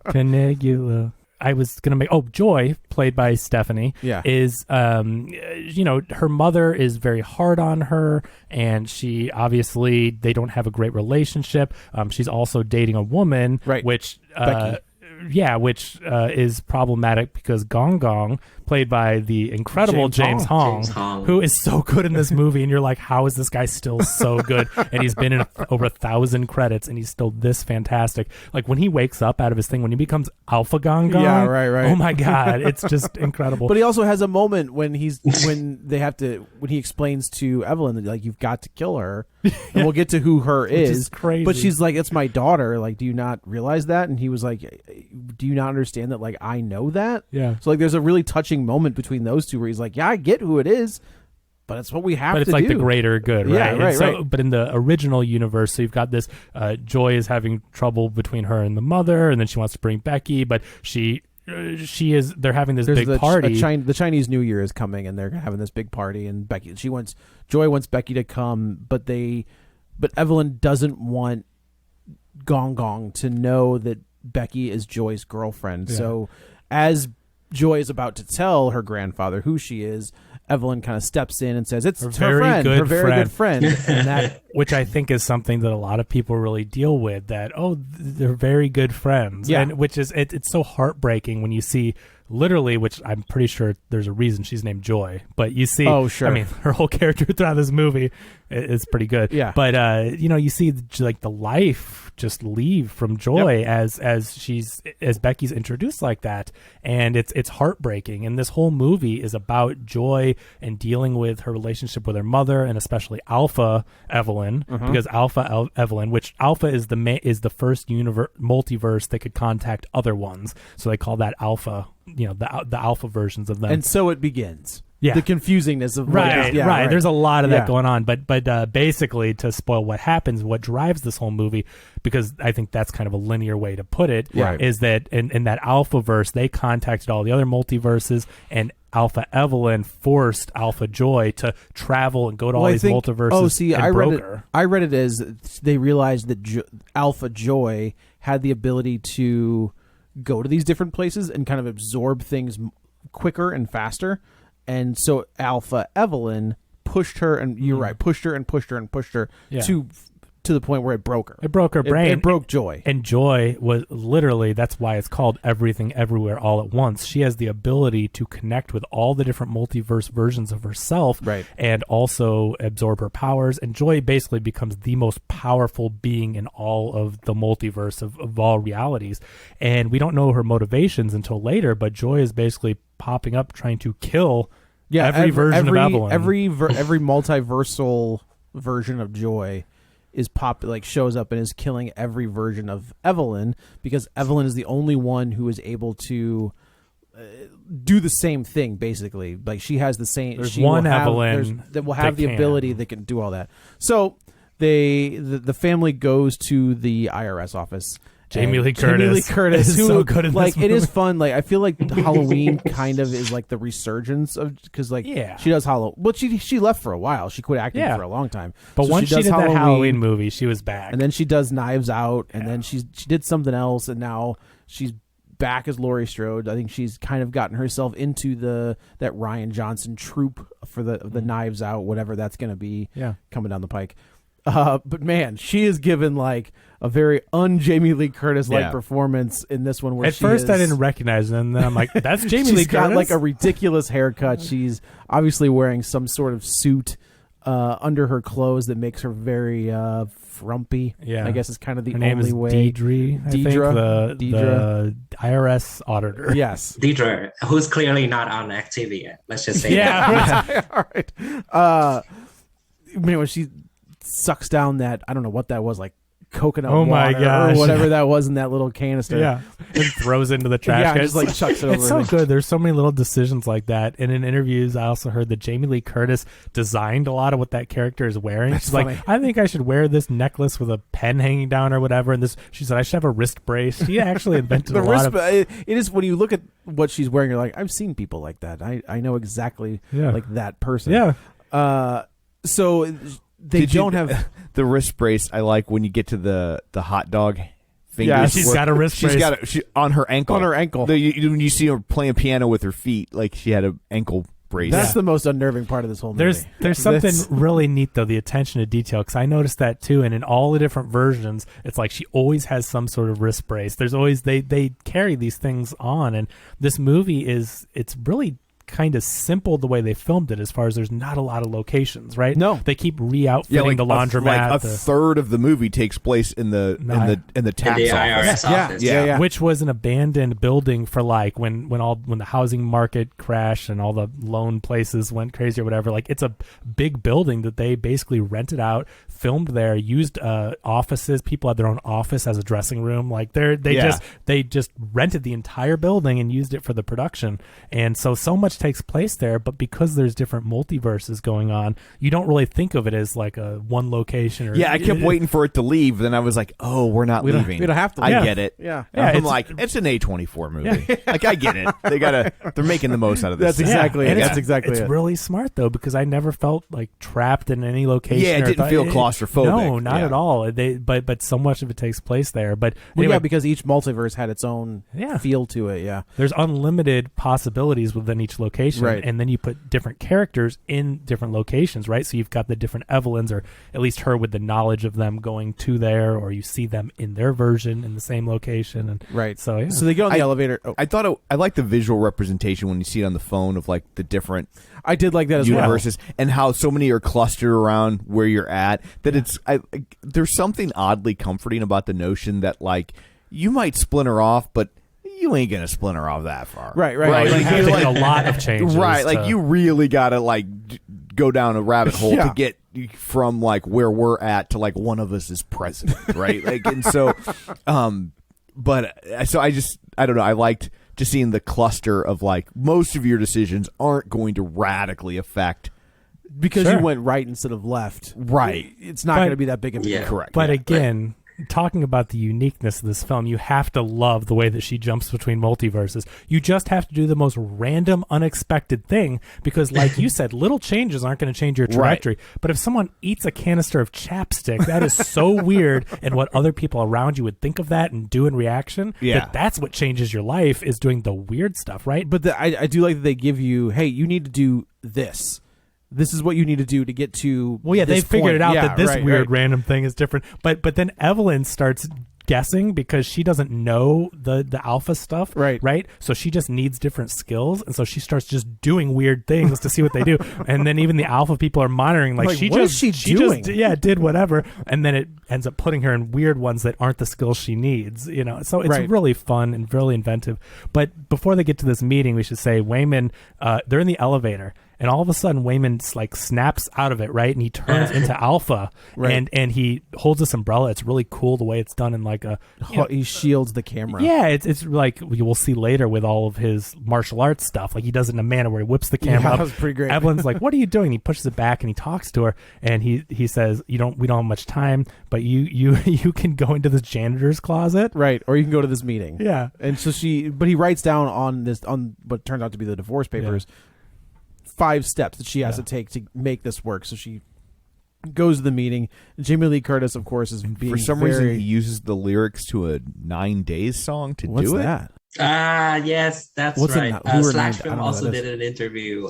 Canigula. I was gonna make Joy, played by Stephanie, Yeah. is her mother is very hard on her, and she obviously they don't have a great relationship. She's also dating a woman, Right. which Becky. which is problematic because Gong Gong, played by the incredible James Hong, who is so good in this movie, and you're like, how is this guy still so good? And he's been in over 1,000 credits, and he's still this fantastic. Like when he wakes up out of his thing, when he becomes Alpha Gong Gong, Yeah, right. oh my god, it's just incredible. But he also has a moment when he explains to Evelyn that like you've got to kill her. and we'll get to who her is. Crazy. But she's like, it's my daughter. Like, do you not realize that? And he was like, do you not understand that? Like, I know that. Yeah. So like, there's a really touching moment between those two where he's like, yeah, I get who it is, but it's what we have to do. But it's like the greater good, right? Yeah, right, right. But in the original universe, so you've got this, Joy is having trouble between her and the mother, and then she wants to bring Becky, but they're having this big party. The Chinese New Year is coming, and they're having this big party, and Joy wants Becky to come, but Evelyn doesn't want Gong Gong to know that Becky is Joy's girlfriend. Yeah. So as Joy is about to tell her grandfather who she is, Evelyn kind of steps in and says, it's her very good friend. And that, which I think is something that a lot of people really deal with, that, they're very good friends. Yeah. And which is, it's so heartbreaking when you see literally, which I'm pretty sure there's a reason she's named Joy, but you see, sure. I mean, her whole character throughout this movie is pretty good. Yeah. But, you see like the life just leave from Joy as Becky's introduced like that. And it's heartbreaking. And this whole movie is about Joy and dealing with her relationship with her mother, and especially Alpha Evelyn, because Alpha Evelyn, which Alpha is the first multiverse that could contact other ones. So they call that Alpha, the Alpha versions of them. And so it begins. Yeah. The confusingness of right. There's a lot of that going on, but basically, to spoil what happens, what drives this whole movie, because I think that's kind of a linear way to put it, is that in that Alpha verse, they contacted all the other multiverses, and Alpha Evelyn forced Alpha Joy to travel and go to all these multiverses. I read it as they realized that Alpha Joy had the ability to go to these different places and kind of absorb things quicker and faster. And so Alpha Evelyn pushed her, and you're right, pushed her to the point where it broke her. It broke her brain. It broke Joy. And Joy was literally, that's why it's called Everything Everywhere All at Once. She has the ability to connect with all the different multiverse versions of herself, right, and also absorb her powers. And Joy basically becomes the most powerful being in all of the multiverse of all realities. And we don't know her motivations until later, but Joy is basically popping up trying to kill every version of Evelyn. Every multiversal version of Joy is shows up and is killing every version of Evelyn, because Evelyn is the only one who is able to do the same thing, basically. Like, she has the same. There's one Evelyn that will have the ability that can do all that. So the family goes to the IRS office. Jamie Lee Curtis is so good in this movie. It is fun. Like, I feel like Halloween kind of is like the resurgence of, because she does Halloween. Well, she left for a while. She quit acting for a long time. But once she did that Halloween movie, she was back. And then she does Knives Out, and then she did something else, and now she's back as Laurie Strode. I think she's kind of gotten herself into that Rian Johnson troupe for the Knives Out, whatever that's going to be coming down the pike. But man, she is given like a very un-Jamie Lee Curtis performance in this one. Where at first I didn't recognize her, and then I'm like, that's Jamie Lee Curtis. She's got like a ridiculous haircut. She's obviously wearing some sort of suit under her clothes that makes her very frumpy. Yeah, I guess it's kind of the her name only is way. Deidre, the IRS auditor. Yes, Deidre, who's clearly not on Activia. Let's just say that. All right. When she sucks down that, I don't know what that was, like coconut water or whatever that was in that little canister, and throws into the trash can. Just like chucks it over. It's so good. There's so many little decisions like that. And in interviews, I also heard that Jamie Lee Curtis designed a lot of what that character is wearing. She's like, I think I should wear this necklace with a pen hanging down or whatever. And she said I should have a wrist brace. She actually invented a lot of. It is, when you look at what she's wearing, you're like, I've seen people like that. I know exactly like that person. Yeah. So. They don't have the wrist brace. I like when you get to the hot dog fingers. Yeah, she's got a wrist brace. She's got on her ankle. On her ankle. When you see her playing piano with her feet, like she had an ankle brace. That's the most unnerving part of this whole movie. There's something really neat, though, the attention to detail, because I noticed that too. And in all the different versions, it's like she always has some sort of wrist brace. There's always they carry these things on, and this movie it's really kind of simple the way they filmed it, as far as there's not a lot of locations, right? No, they keep re-outfitting the laundromat. A third of the movie takes place in the tax IRS office. Yeah. Which was an abandoned building for like when the housing market crashed and all the loan places went crazy or whatever. Like, it's a big building that they basically rented out, filmed there, used offices. People had their own office as a dressing room. Like, they just rented the entire building and used it for the production. And so much takes place there, but because there's different multiverses going on, you don't really think of it as like a one location. Or I kept waiting for it to leave. Then I was like, "Oh, we're not leaving. We don't have to. I get it. Yeah. I'm like, it's an A24 movie. Like, I get it. They're making the most out of this. That's exactly it. That's exactly it. It's really smart though, because I never felt like trapped in any location. Yeah, it didn't feel claustrophobic. No, not at all. But so much of it takes place there. But anyway, because each multiverse had its own feel to it. Yeah, there's unlimited possibilities within each location. Right. And then you put different characters in different locations, right? So you've got the different Evelyns, or at least her with the knowledge of them going to there, or you see them in their version in the same location. And right. So they get on the elevator. Oh. I like the visual representation when you see it on the phone of like the different. I did like that as universes, well. And how so many are clustered around where you're at. That there's something oddly comforting about the notion that like you might splinter off, but you ain't gonna splinter off that far. Right. Like, you make a lot of changes. Right, like you really gotta like go down a rabbit hole to get from like where we're at to like one of us is president, right? Like, and so, but so I don't know. I liked just seeing the cluster of like most of your decisions aren't going to radically affect. Because you went right instead of left. Right. It's not going to be that big of a deal. Correct. But again, talking about the uniqueness of this film, you have to love the way that she jumps between multiverses. You just have to do the most random, unexpected thing, because like you said, little changes aren't going to change your trajectory. Right. But if someone eats a canister of chapstick, that is so weird, and what other people around you would think of that and do in reaction, that's what changes your life, is doing the weird stuff, right? But I do like that they give you, hey, you need to do this. This is what you need to do to get to. Well, yeah, they figured it out that this weird random thing is different. But then Evelyn starts guessing because she doesn't know the alpha stuff, right? So she just needs different skills, and so she starts just doing weird things to see what they do. And then even the alpha people are monitoring, like what is she doing? Did whatever, and then it ends up putting her in weird ones that aren't the skills she needs, you know. So it's really fun and really inventive. But before they get to this meeting, we should say Wayman, they're in the elevator. And all of a sudden, Wayman like snaps out of it, right? And he turns into Alpha, and he holds this umbrella. It's really cool the way it's done in like a. He shields the camera. Yeah, it's like you will see later with all of his martial arts stuff. Like he does it in a manner where he whips the camera up. That was pretty great. Evelyn's like, "What are you doing?" And he pushes it back and he talks to her, and he says, we don't have much time, but you can go into this janitor's closet, right? Or you can go to this meeting. Yeah, and so but he writes down on what turned out to be the divorce papers. Yeah. 5 steps that she has to take to make this work. So she goes to the meeting. Jamie Lee Curtis, of course, is being for some reason he uses the lyrics to a 9 Days song to do it. What's that? Yes, that's right. Slash Film also did an interview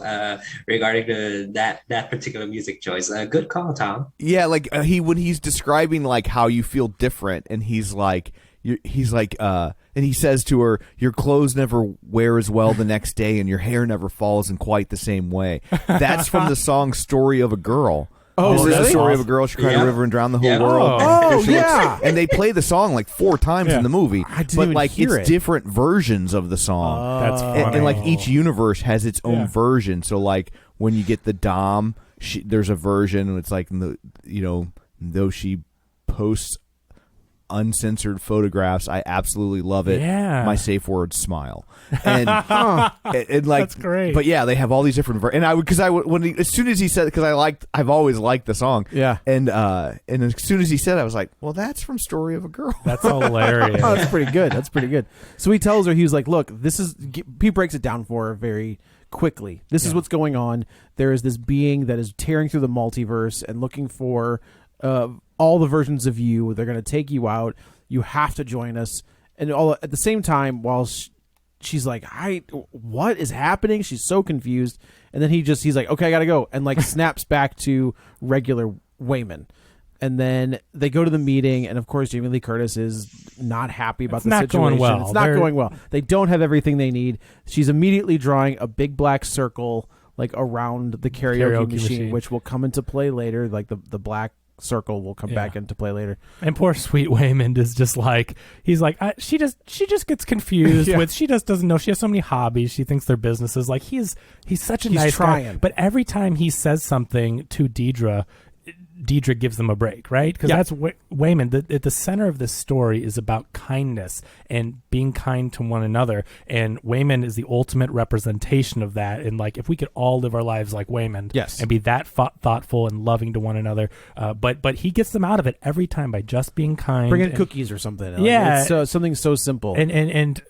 regarding that particular music choice. Good call, Tom. Yeah, like when he's describing like how you feel different, and he's like, and he says to her, "Your clothes never wear as well the next day, and your hair never falls in quite the same way." That's from the song "Story of a Girl." Oh, this really? is the story of a girl. She cried a river and drowned the whole world. Oh, yeah. And they play the song like 4 times in the movie. I didn't but even like hear it's different versions of the song. That's funny. And like each universe has its own version. So like when you get the Dom, there's a version, and it's like though she posts uncensored photographs, I absolutely love it. Yeah. My safe word, smile. And, and like, that's great. But yeah, they have all these different and as soon as he said, because I've always liked the song. Yeah. And as soon as he said it, I was like, well, that's from Story of a Girl. That's hilarious. Oh, that's pretty good. That's pretty good. So he tells her, he was like, look, he breaks it down for her very quickly. This is what's going on. There is this being that is tearing through the multiverse and looking for all the versions of you. They're going to take you out. You have to join us. And all at the same time, while she's like, what is happening? She's so confused. And then he's like, okay, I got to go. And like snaps back to regular Wayman. And then they go to the meeting, and of course, Jamie Lee Curtis is not happy about the situation. Going well. It's not going well. They don't have everything they need. She's immediately drawing a big black circle like around the karaoke machine, which will come into play later. Like the black circle will come back into play later. And poor sweet Waymond is just like, he's like, she just gets confused with, she just doesn't know. She has so many hobbies. She thinks they're businesses. Like he's such a nice guy. But every time he says something to Deidre gives them a break, right? Because that's Waymond. At the center of this story is about kindness and being kind to one another. And Waymond is the ultimate representation of that. And like, if we could all live our lives like Waymond, and be that thoughtful and loving to one another, but he gets them out of it every time by just being kind. Bring in cookies or something. Yeah, it's something so simple. And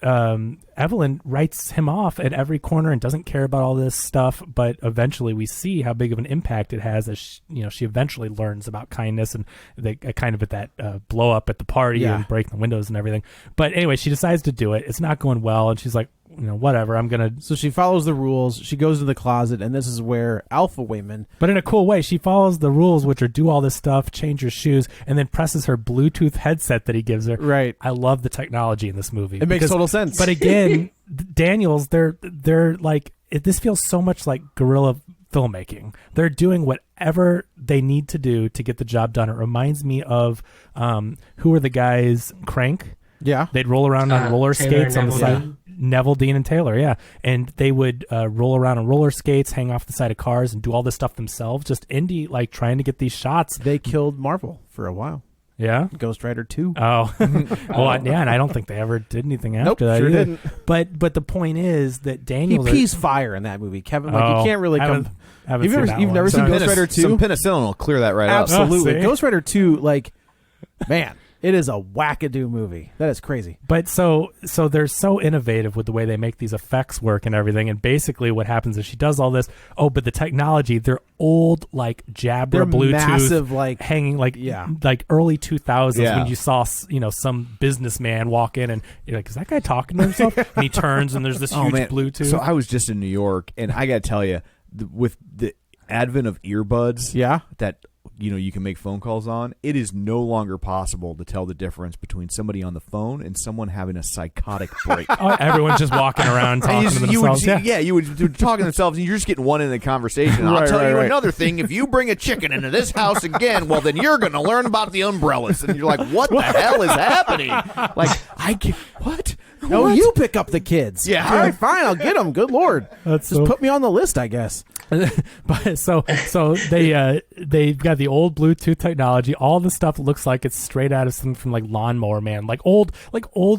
Evelyn writes him off at every corner and doesn't care about all this stuff. But eventually, we see how big of an impact it has as she eventually learns about kindness, and they kind of at that blow up at the party and break the windows and everything. But anyway, she decides to do it. It's not going well, and she's like, whatever, I'm gonna. So she follows the rules. She goes to the closet, and this is where Alpha Waymond, but in a cool way, she follows the rules, which are do all this stuff, change your shoes, and then presses her Bluetooth headset that he gives her. Right. I love the technology in this movie. It makes total sense. But again, Daniels, they're like, this feels so much like guerrilla filmmaking. They're doing whatever they need to do to get the job done. It reminds me of who are the guys? Crank. Yeah, they'd roll around on roller skates on the side. Neville, Dean, and Taylor, and they would roll around on roller skates, hang off the side of cars, and do all this stuff themselves. Just indie, like trying to get these shots. They killed Marvel for a while. Yeah, Ghost Rider 2. Oh, well, and I don't think they ever did anything after that. Sure either. Didn't. But the point is that Daniel pees fire in that movie. Kevin, like you can't really come. You've never seen Ghost Rider 2? Some penicillin will clear that right up. Absolutely, Ghost Rider 2, like, man. It is a wackadoo movie. That is crazy. But so they're so innovative with the way they make these effects work and everything. And basically what happens is she does all this. Oh, but the technology, they're old, like Jabra Bluetooth. Massive, like hanging, like early 2000s when you saw, some businessman walk in and you're like, is that guy talking to himself? And he turns and there's this huge Bluetooth. So I was just in New York, and I got to tell you, with the advent of earbuds that you can make phone calls on, it is no longer possible to tell the difference between somebody on the phone and someone having a psychotic break. Everyone's just walking around talking to themselves. You would talking to themselves, and you're just getting one in the conversation. I'll tell you another thing. If you bring a chicken into this house again, well, then you're going to learn about the umbrellas. And you're like, what the hell is happening? Like, I can't, what? No, you pick up the kids. Yeah. All right, fine, I'll get them. Good Lord. Just put me on the list, I guess. But so they've got the old Bluetooth technology. All the stuff looks like it's straight out of something from like Lawnmower Man, like old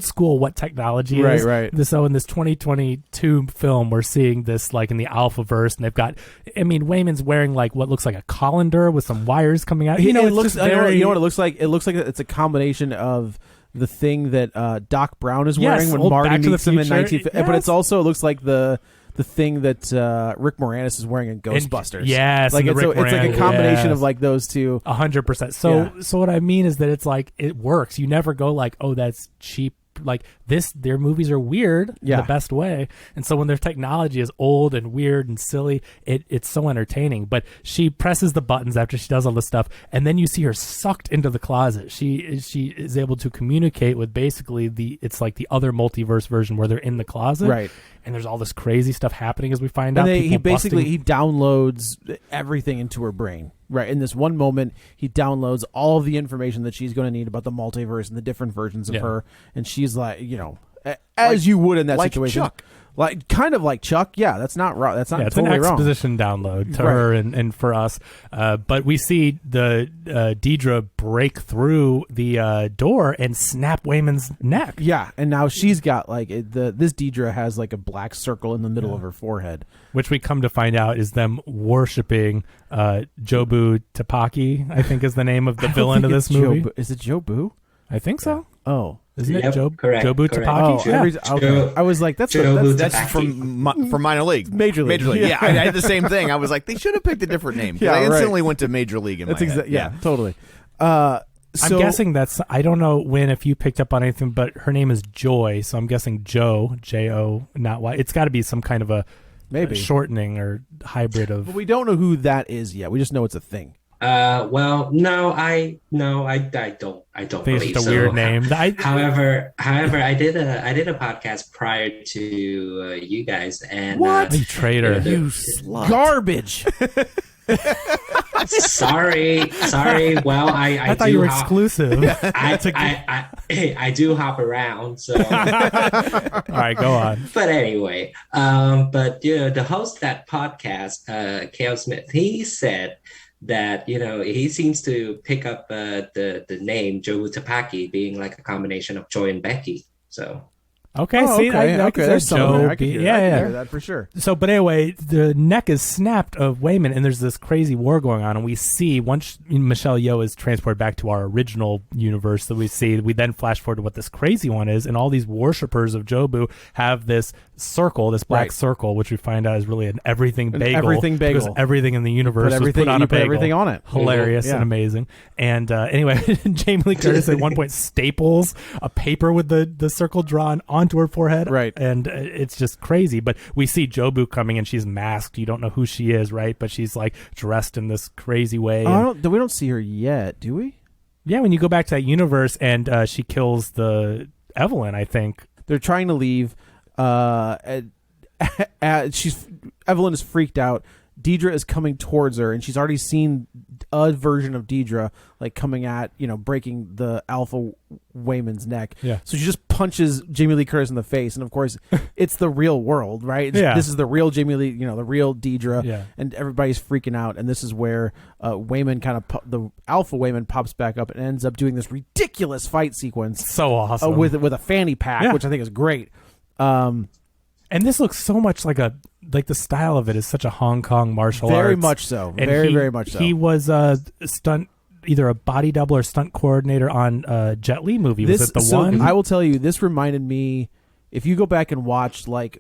school what technology is. Right. So in this 2022 film, we're seeing this like in the Alphaverse, and they've got. I mean, Waymond's wearing like what looks like a colander with some wires coming out. It looks. You know what it looks like? It looks like it's a combination of the thing that Doc Brown is wearing when Marty meets him in 1950. But it looks like the thing that Rick Moranis is wearing in Ghostbusters. Yes, like it's like a combination of like those two. 100%. So what I mean is that it's like it works. You never go like, oh, that's cheap. Like their movies are weird in the best way, and so when their technology is old and weird and silly, it's so entertaining. But she presses the buttons after she does all this stuff, and then you see her sucked into the closet. She is able to communicate with basically it's like the other multiverse version where they're in the closet, right? And there's all this crazy stuff happening as we find out. He downloads everything into her brain. Right. In this one moment, he downloads all of the information that she's going to need about the multiverse and the different versions of her. And she's like, as you would in that situation. Chuck. Like kind of like Chuck. Yeah, that's not wrong. That's not totally wrong. It's an exposition download to her and for us. But we see the Deidre break through the door and snap Waymond's neck. Yeah, and now she's got like this Deidre has like a black circle in the middle of her forehead, which we come to find out is them worshiping Jobu Tupaki, I think is the name of the villain of this movie. Is it Jobu? I think so. Oh. Isn't it Jobu Tupaki? Oh, okay. I was like, that's from minor league. Major League. Yeah, I had the same thing. I was like, they should have picked a different name. I instantly went to Major League in my head. Yeah, totally. I'm guessing I don't know if you picked up on anything, but her name is Joy, so I'm guessing Joe, J-O, not Y. It's got to be some kind of a shortening or hybrid of. But we don't know who that is yet. We just know it's a thing. Well, no, I don't Think believe it's just a so. weird name. However, I did a podcast prior to you guys, and What? You traitor. You slut. Garbage. sorry. Well, I thought do you were hop- exclusive. I do hop around, so. All right, go on. But anyway, but the host of that podcast, Kale Smith, he said that he seems to pick up the name Joe Tapaki being like a combination of Joy and Becky. So Okay, Oh, see, okay, I okay. could There's say some there. Joe I can be- hear yeah, that. I can yeah. hear that for sure. So, but anyway, the neck is snapped of Wayman, and there's this crazy war going on, and we see once Michelle Yeoh is transported back to our original universe that we then flash forward to what this crazy one is, and all these worshippers of Jobu have this circle, this black Right. circle, which we find out is really an everything bagel. everything bagel. Because everything in the universe Put everything, was put on you a put bagel. everything on it. Hilarious Yeah. and amazing. And anyway, Jamie Lee Curtis at one point staples a paper with the circle drawn onto her forehead. Right. And it's just crazy. But we see Jobu coming and she's masked. You don't know who she is, right? But she's like dressed in this crazy way. And- We don't see her yet, do we? yeah, when you go back to that universe and she kills the Evelyn, I think. They're trying to leave. Evelyn is freaked out. Deidre is coming towards her, and she's already seen a version of Deidre like coming at breaking the Alpha Wayman's neck. Yeah. So she just punches Jamie Lee Curtis in the face, and of course, it's the real world, right? Yeah. This is the real Jamie Lee, the real Deidre, Yeah. and everybody's freaking out. And this is where Wayman the Alpha Wayman pops back up and ends up doing this ridiculous fight sequence So awesome. with a fanny pack, Yeah. which I think is great. And this looks so much like the style of it is such a Hong Kong martial arts. Very much so. And Very much so. He was a stunt, either a body double or stunt coordinator on Jet Li movie. Was it the one? I will tell you, this reminded me, if you go back and watch, like,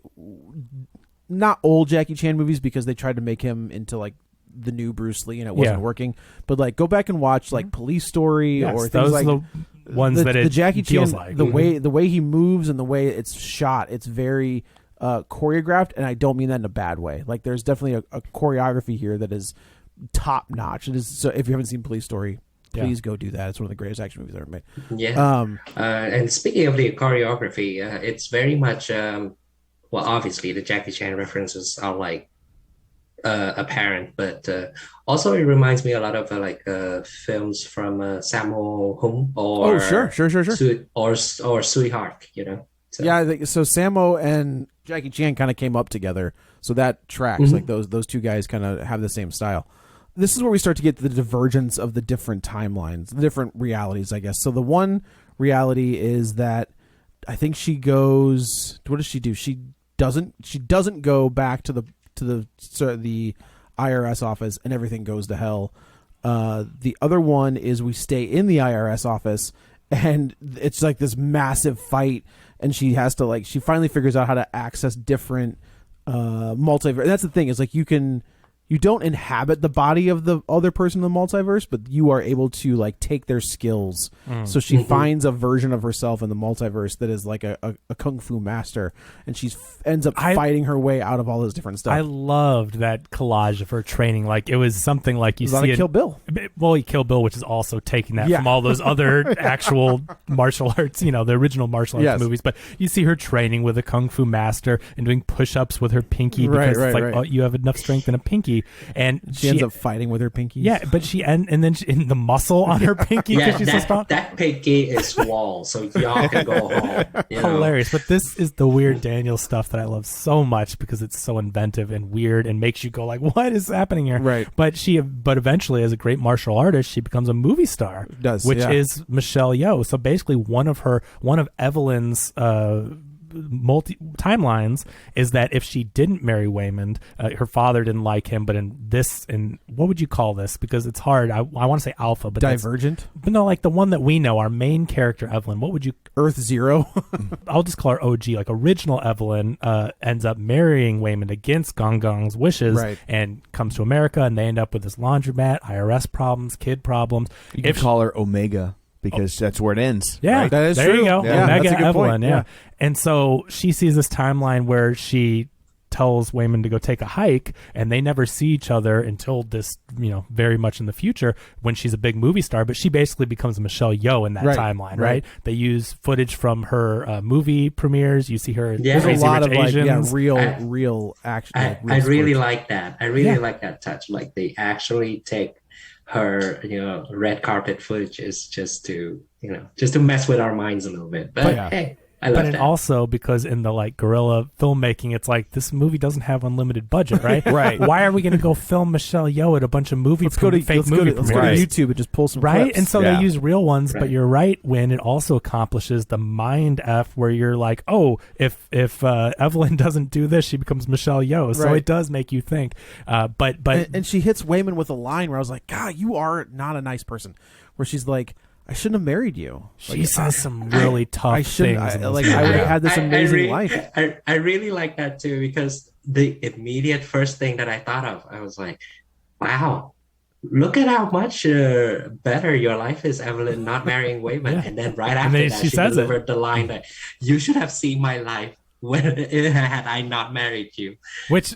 not old Jackie Chan movies because they tried to make him into, like, the new Bruce Lee and it wasn't Yeah. working, but, like, go back and watch, like, Police Story Yes, or things those like are the ones that it the Jackie feels Chan, like. the way he moves and the way it's shot, it's very choreographed, and I don't mean that in a bad way. Like, there's definitely a choreography here that is top notch. It is, so if you haven't seen Police Story, please go do that. It's one of the greatest action movies ever made. Yeah. And speaking of the choreography, it's very much well, obviously the Jackie Chan references are like apparent, but also it reminds me a lot of films from Sammo Hung or sure. or Sweetheart, So. Yeah, I think so. Sammo and Jackie Chan kind of came up together, so that tracks. Mm-hmm. Like those two guys kind of have the same style. This is where we start to get the divergence of the different timelines, the different realities, I guess. So the one reality is that I think she goes. What does she do? She doesn't go back to the IRS office, and everything goes to hell. The other one is we stay in the IRS office, and it's like this massive fight. And she has to she finally figures out how to access different multiverse. And that's the thing, is like you don't inhabit the body of the other person in the multiverse, but you are able to like take their skills. So she finds a version of herself in the multiverse that is like a kung fu master, and she ends up fighting her way out of all this different stuff. I loved that collage of her training. Like it was something like you see Kill Bill. Well, Kill Bill, which is also taking that from all those other actual martial arts, the original martial arts movies. But you see her training with a kung fu master and doing push-ups with her pinky because it's like, oh, you have enough strength in a pinky. And she ends up fighting with her pinky. Yeah, but and then in the muscle on her pinky because she's so strong. That pinky is wall, so y'all can go home. Hilarious. But this is the weird Daniel stuff that I love so much because it's so inventive and weird and makes you go like, what is happening here? Right. But eventually, as a great martial artist, she becomes a movie star. Which is Michelle Yeoh. So basically, one of Evelyn's multi timelines is that if she didn't marry Wayman, her father didn't like him, but in what would you call this? Because it's hard. I want to say alpha, but Divergent. But no, like the one that we know, our main character Evelyn. What would you? Earth Zero. I'll just call her OG. Like original Evelyn ends up marrying Wayman against Gong Gong's wishes, and comes to America, and they end up with this laundromat, IRS problems, kid problems. You could call her Omega. Because that's where it ends. Yeah, right? That is there true. you go. Yeah, Omega that's a good Evelyn. point. Yeah. And so she sees this timeline where she tells Waymond to go take a hike, and they never see each other until this, very much in the future when she's a big movie star. But she basically becomes Michelle Yeoh in that timeline, right? They use footage from her movie premieres. You see her. There's a lot of Asians. real action. I really like that. I really like that touch. Like they actually take her, red carpet footage is just to mess with our minds a little bit. But hey, I love that. But also because in the guerrilla filmmaking, it's like this movie doesn't have unlimited budget, right? Right. Why are we going to go film Michelle Yeoh at a bunch of movie Let's go to YouTube and just pull some clips. And so they use real ones, but you're right, Nguyen, it also accomplishes the mind F where you're like, oh, if Evelyn doesn't do this, she becomes Michelle Yeoh. So it does make you think. But and she hits Waymond with a line where I was like, God, you are not a nice person. Where she's like, I shouldn't have married you. She says some really tough things. I would have had this amazing life. I really like that too, because the immediate first thing that I thought of, I was like, wow, look at how much better your life is, Evelyn, not marrying Waymond. And then right after that, she delivered the line that you should have seen my life had I not married you.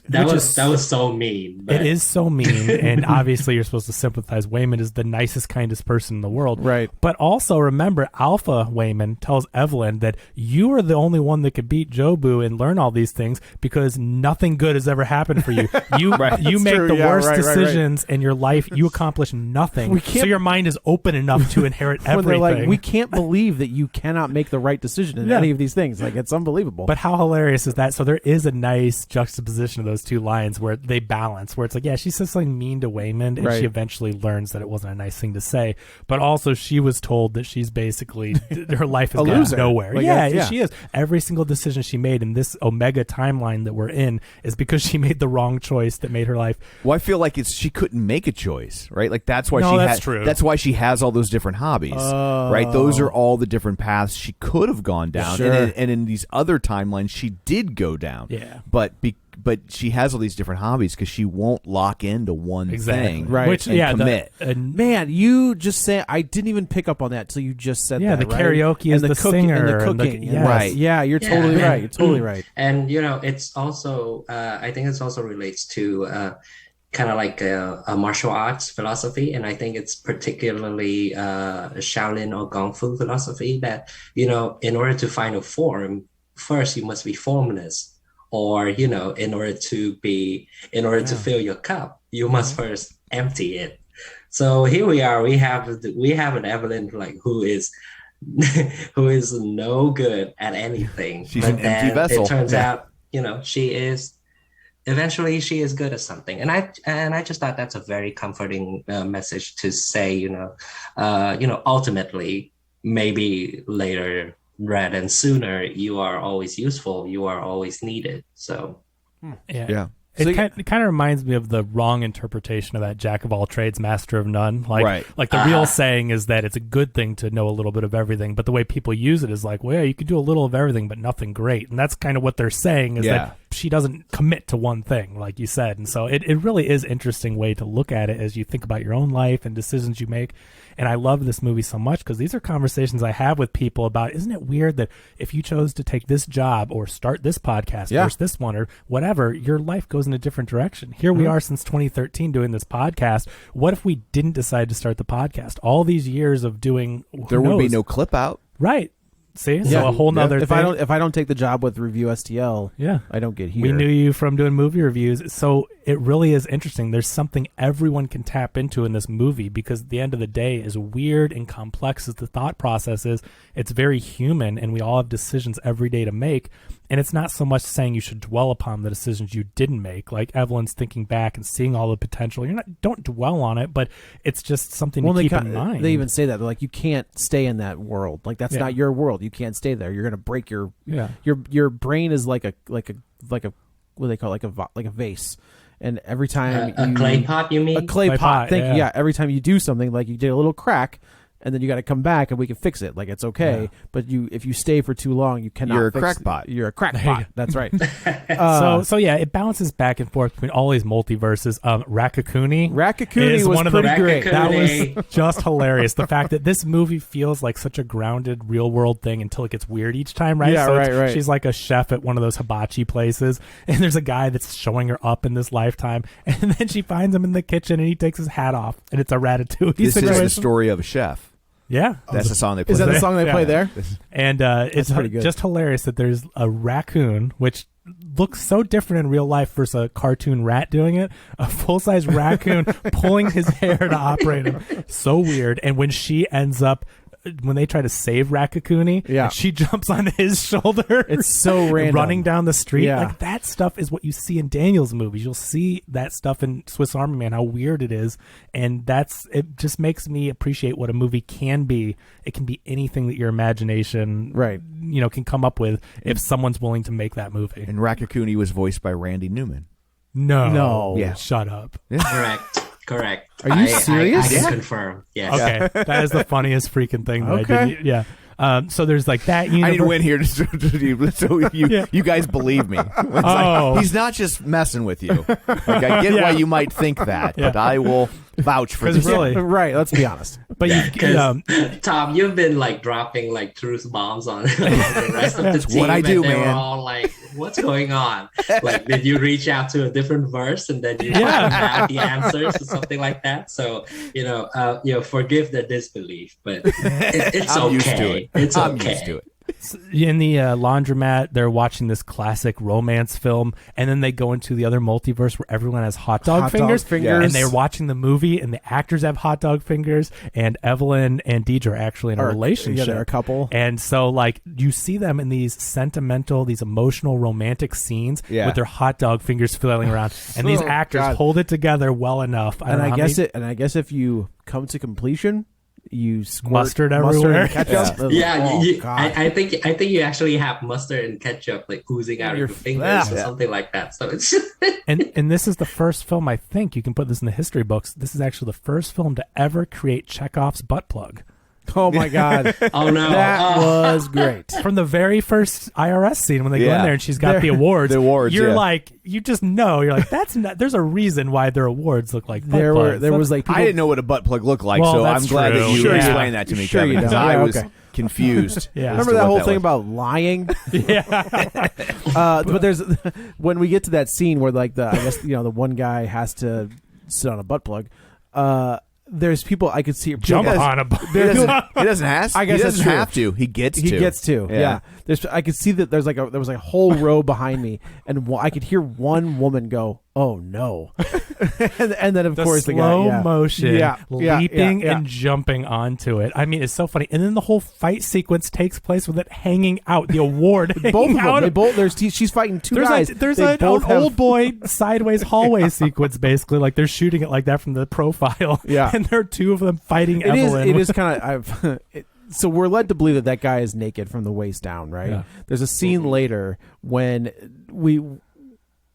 That was so mean. But. It is so mean, and obviously you're supposed to sympathize. Waymond is the nicest, kindest person in the world. Right. But also remember, Alpha Waymond tells Evelyn that you are the only one that could beat Jobu and learn all these things because nothing good has ever happened for you. You make the worst decisions in your life. You accomplish nothing. So your mind is open enough to inherit everything. They're like, we can't believe that you cannot make the right decision in any of these things. Like, it's unbelievable. But how hilarious is that? So there is a nice juxtaposition of those two lines where they balance, where it's like, she says something mean to Waymond, and she eventually learns that it wasn't a nice thing to say. But also she was told that she's basically, her life is going nowhere. She is. Every single decision she made in this Omega timeline that we're in is because she made the wrong choice that made her life. Well, I feel like she couldn't make a choice, right? Like that's why true. That's why she has all those different hobbies, right? Those are all the different paths she could have gone down. Sure. And in these other timelines, she did go down. Yeah. But she has all these different hobbies because she won't lock into one thing. Right. Which, commit. Man, you just say, I didn't even pick up on that till you just said that. Yeah, the karaoke is the singer. And the cooking. Right. Yeah, you're totally right. You're totally right. And, it's also, I think it also relates to kind of like a martial arts philosophy. And I think it's particularly Shaolin or Kung Fu philosophy that, in order to find a form, first you must be formless. Or, in order to fill your cup, you must first empty it. So here we are. We have an Evelyn who is no good at anything. She's an empty vessel. It turns out, she is good at something. And I just thought that's a very comforting message to say. Ultimately, maybe later, rather than sooner, you are always useful, you are always needed. So It kind of reminds me of the wrong interpretation of that jack of all trades, master of none. Like the real saying is that it's a good thing to know a little bit of everything, but the way people use it is like, well, yeah, you could do a little of everything, but nothing great. And that's kind of what they're saying is that she doesn't commit to one thing, like you said. And so it really is an interesting way to look at it as you think about your own life and decisions you make. And I love this movie so much because these are conversations I have with people about, isn't it weird that if you chose to take this job or start this podcast versus this one or whatever, your life goes in a different direction. Here we are since 2013 doing this podcast. What if we didn't decide to start the podcast? All these years of doing, there would be no clip out. Right. See, so a whole nother thing. If I don't take the job with Review STL, I don't get here. We knew you from doing movie reviews, so it really is interesting. There's something everyone can tap into in this movie because at the end of the day, as weird and complex as the thought process is, it's very human, and we all have decisions every day to make. And it's not so much saying you should dwell upon the decisions you didn't make, like Evelyn's thinking back and seeing all the potential. Don't dwell on it, but it's just something to keep in mind. They even say that. They're like, you can't stay in that world. Like that's not your world. You can't stay there. You're gonna break your brain is like a what do they call it? like a vase. And every time a clay pot, you mean? A clay pot. Every time you do something, like you did a little crack, and then you got to come back and we can fix it. Like, it's okay. Yeah. But if you stay for too long, you cannot. You're a fix crackpot. You're a crackpot. That's right. So yeah, it bounces back and forth between all these multiverses. Rakakuni was one of pretty the, great. That was just hilarious. The fact that this movie feels like such a grounded, real world thing until it gets weird each time, right? Yeah, so right. She's like a chef at one of those hibachi places, and there's a guy that's showing her up in this lifetime, and then she finds him in the kitchen, and he takes his hat off, and it's a ratatouille This situation. is the story of a chef. Yeah. That's the song they play. Is that the there. song they play there? And it's pretty good. just hilarious that there's a raccoon, which looks so different in real life versus a cartoon rat doing it. A full-size raccoon pulling his hair to operate him. So weird. And when she ends up, when they try to save Rakakuni, she jumps on his shoulder. It's so random. Running down the street. Yeah. Like, that stuff is what you see in Daniel's movies. You'll see that stuff in Swiss Army Man, how weird it is. And it just makes me appreciate what a movie can be. It can be anything that your imagination can come up with if someone's willing to make that movie. And Rakakuni was voiced by Randy Newman. No. Yeah. Shut up. Yeah. Correct. Are you serious? I can confirm. Yes. Okay. That is the funniest freaking thing that I did. Yeah. So there's like that universe. I need to win here so you guys believe me. It's like, he's not just messing with you. Like, I get why you might think that, but I will vouch for this. Really, right? Let's be honest. But Tom, you've been like dropping like truth bombs on the rest of the team. What I do, and they man. were all like, "What's going on?" Like, did you reach out to a different verse and then you have the answers or something like that? So forgive the disbelief, but it's I'm okay. used to it. It's I'm okay. used to it. In the laundromat, they're watching this classic romance film, and then they go into the other multiverse where everyone has hot dog fingers, and they're watching the movie, and the actors have hot dog fingers, and Evelyn and Deidre are actually in a relationship. Yeah, they're a couple. And so, like, you see them in these sentimental, these emotional, romantic scenes with their hot dog fingers flailing around, and these actors hold it together well enough. I guess if you come to completion, you squirt mustard everywhere. And ketchup. I think you actually have mustard and ketchup like oozing out of your fingers or something like that. So it's and this is the first film, I think you can put this in the history books. This is actually the first film to ever create Chekhov's butt plug. Oh my God! Oh no, that was great. From the very first IRS scene when they go in there and she's got the awards. The awards. You're like, you just know. You're like, that's not. There's a reason why their awards look like butt plugs. There was like I didn't know what a butt plug looked like, so I'm glad that you explained that to me, Kevin, because I was confused. Remember that whole thing about lying? But there's when we get to that scene where like the one guy has to sit on a butt plug. There's people I could see jump on a butt. He doesn't have. I guess he doesn't have to. He gets to. He gets to. Yeah. I could see that there was like a whole row behind me, and I could hear one woman go, "Oh no!" and then of course the slow guy, motion, leaping and jumping onto it. I mean, it's so funny. And then the whole fight sequence takes place with it hanging out. The award, both of them. She's fighting two guys. There's an old boy sideways hallway sequence, basically. Like they're shooting it like that from the profile. Yeah, and there are two of them fighting Evelyn. It is kind of. So we're led to believe that guy is naked from the waist down, right? Yeah. There's a scene later when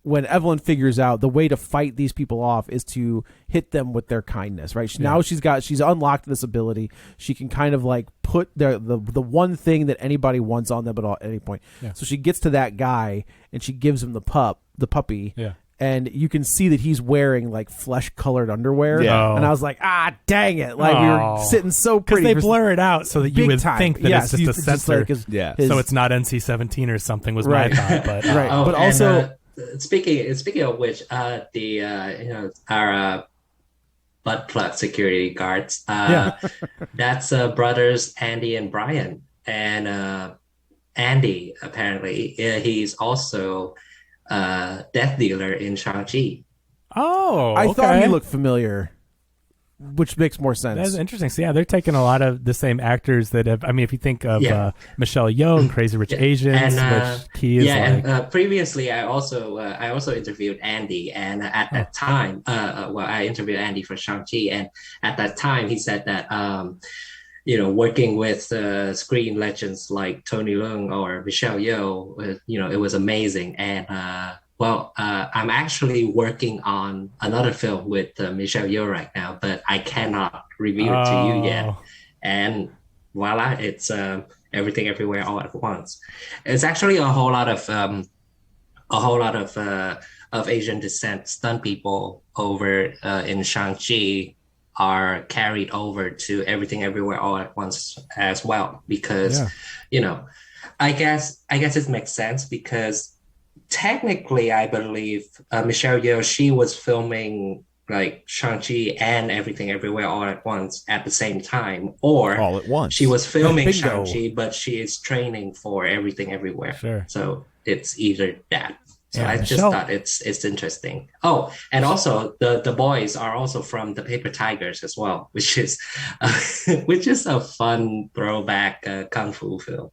Evelyn figures out the way to fight these people off is to hit them with their kindness, right? Now she's unlocked this ability. She can kind of like put the one thing that anybody wants on them at any point. Yeah. So she gets to that guy and she gives him the puppy. Yeah. And you can see that he's wearing like flesh-colored underwear. Yeah. And I was like, dang it. Like we were sitting so pretty. Because they blur it out so that you would think that it's just a censor. So it's not NC-17 or something was my thought. But, but also... speaking of which, our butt plug security guards, that's brothers Andy and Brian. And Andy, apparently, he's also... death dealer in Shang-Chi. Oh, I thought he looked familiar, which makes more sense. That's interesting. So they're taking a lot of the same actors that have. I mean, if you think of Michelle Yeoh in Crazy Rich Asians, which he is and previously I also interviewed Andy, and at that time, I interviewed Andy for Shang-Chi, and at that time he said that. Working with screen legends like Tony Leung or Michelle Yeoh, it was amazing. And I'm actually working on another film with Michelle Yeoh right now, but I cannot reveal it to you yet. and voila, it's everything everywhere all at once. It's actually a whole lot of Asian descent stunt people over in Shang-Chi are carried over to everything everywhere all at once as well, because I guess it makes sense, because technically I believe Michelle Yeoh, she was filming like Shang-Chi and everything everywhere all at once at the same time, or all at once she was filming Shang-Chi but she is training for everything everywhere. Sure. So it's either that. So I just Michelle, thought it's interesting. Oh, and also the boys are also from the Paper Tigers as well, which is a fun throwback kung fu film.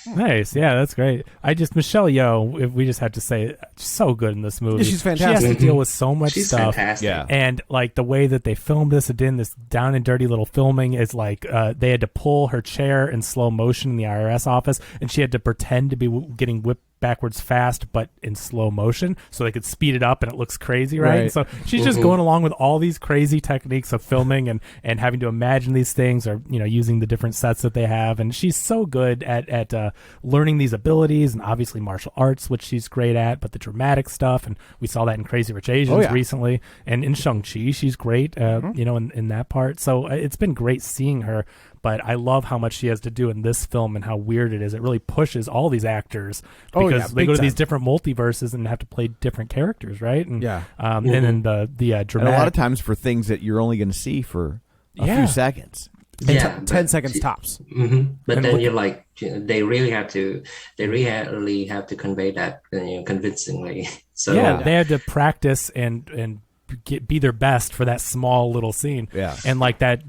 Nice, yeah, that's great. Michelle Yeoh, if we just have to say, so good in this movie. She's fantastic. She has to deal with so much She's stuff. fantastic. Yeah. And like the way that they filmed this down and dirty little filming is like they had to pull her chair in slow motion in the IRS office, and she had to pretend to be getting whipped backwards fast but in slow motion so they could speed it up and it looks crazy, right? So she's just going along with all these crazy techniques of filming and having to imagine these things, or using the different sets that they have, and she's so good at learning these abilities, and obviously martial arts, which she's great at, but the dramatic stuff, and we saw that in Crazy Rich Asians recently, and in Shang-Chi she's great in that part. So it's been great seeing her. But I love how much she has to do in this film and how weird it is. It really pushes all these actors because they go to these different multiverses and have to play different characters, right? And, and then the dramatic... And a lot of times for things that you're only going to see for a few seconds. 10 seconds tops. Mm-hmm. But then you're like, they really have to convey that convincingly. So they had to practice and be their best for that small little scene. And like that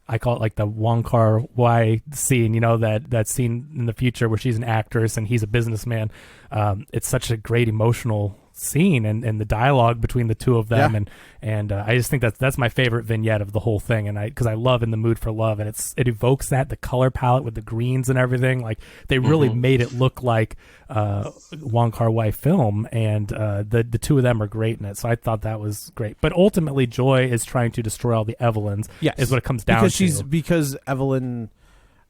I call it like the Wong Kar-wai scene, that scene in the future where she's an actress and he's a businessman. It's such a great emotional scene, and the dialogue between the two of them, and I just think that's my favorite vignette of the whole thing, and because I love In the Mood for Love, and it evokes the color palette with the greens and everything. Like they really made it look like Wong Kar-wai film, and the two of them are great in it. So I thought that was great. But ultimately, Joy is trying to destroy all the Evelyns. Is what it comes down to. Because Evelyn.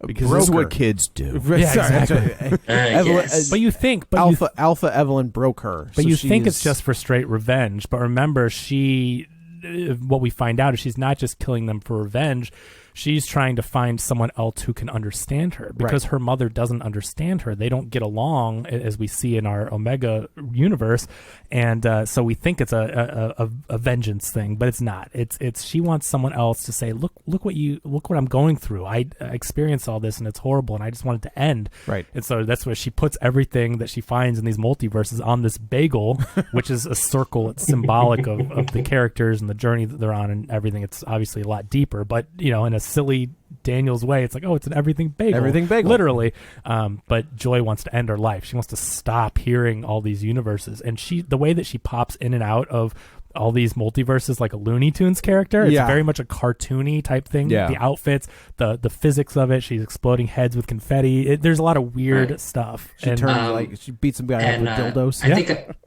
Because this is what kids do. Exactly. Evelyn, but you think, Alpha Evelyn broke her. But you think it's just for straight revenge. But remember, what we find out is she's not just killing them for revenge. She's trying to find someone else who can understand her, because her mother doesn't understand her. They don't get along, as we see in our Omega universe, and so we think it's a vengeance thing, but it's not. It's she wants someone else to say, look what I'm going through. I experienced all this and it's horrible, and I just want it to end. Right. And so that's where she puts everything that she finds in these multiverses on this bagel, which is a circle. It's symbolic of the characters and the journey that they're on and everything. It's obviously a lot deeper, but in a silly Daniel's way, it's like, it's an everything bagel, literally. But Joy wants to end her life. She wants to stop hearing all these universes, and the way that she pops in and out of all these multiverses like a Looney Tunes character, it's very much a cartoony type thing. The outfits, the physics of it, she's exploding heads with confetti. There's a lot of weird stuff. She beats some guy up with dildos.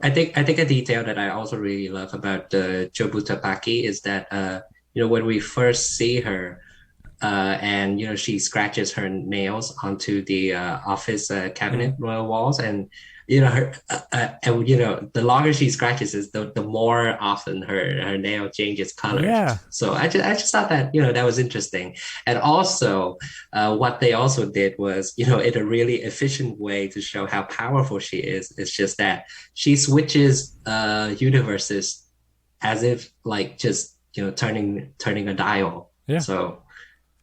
I think a detail that I also really love about Jobuta Paki is that when we first see her, and she scratches her nails onto the office cabinet walls, and the longer she scratches is the more often her nail changes colors. So I just thought that that was interesting. And also what they also did was in a really efficient way to show how powerful she is. It's just that she switches universes as if like just turning a dial. So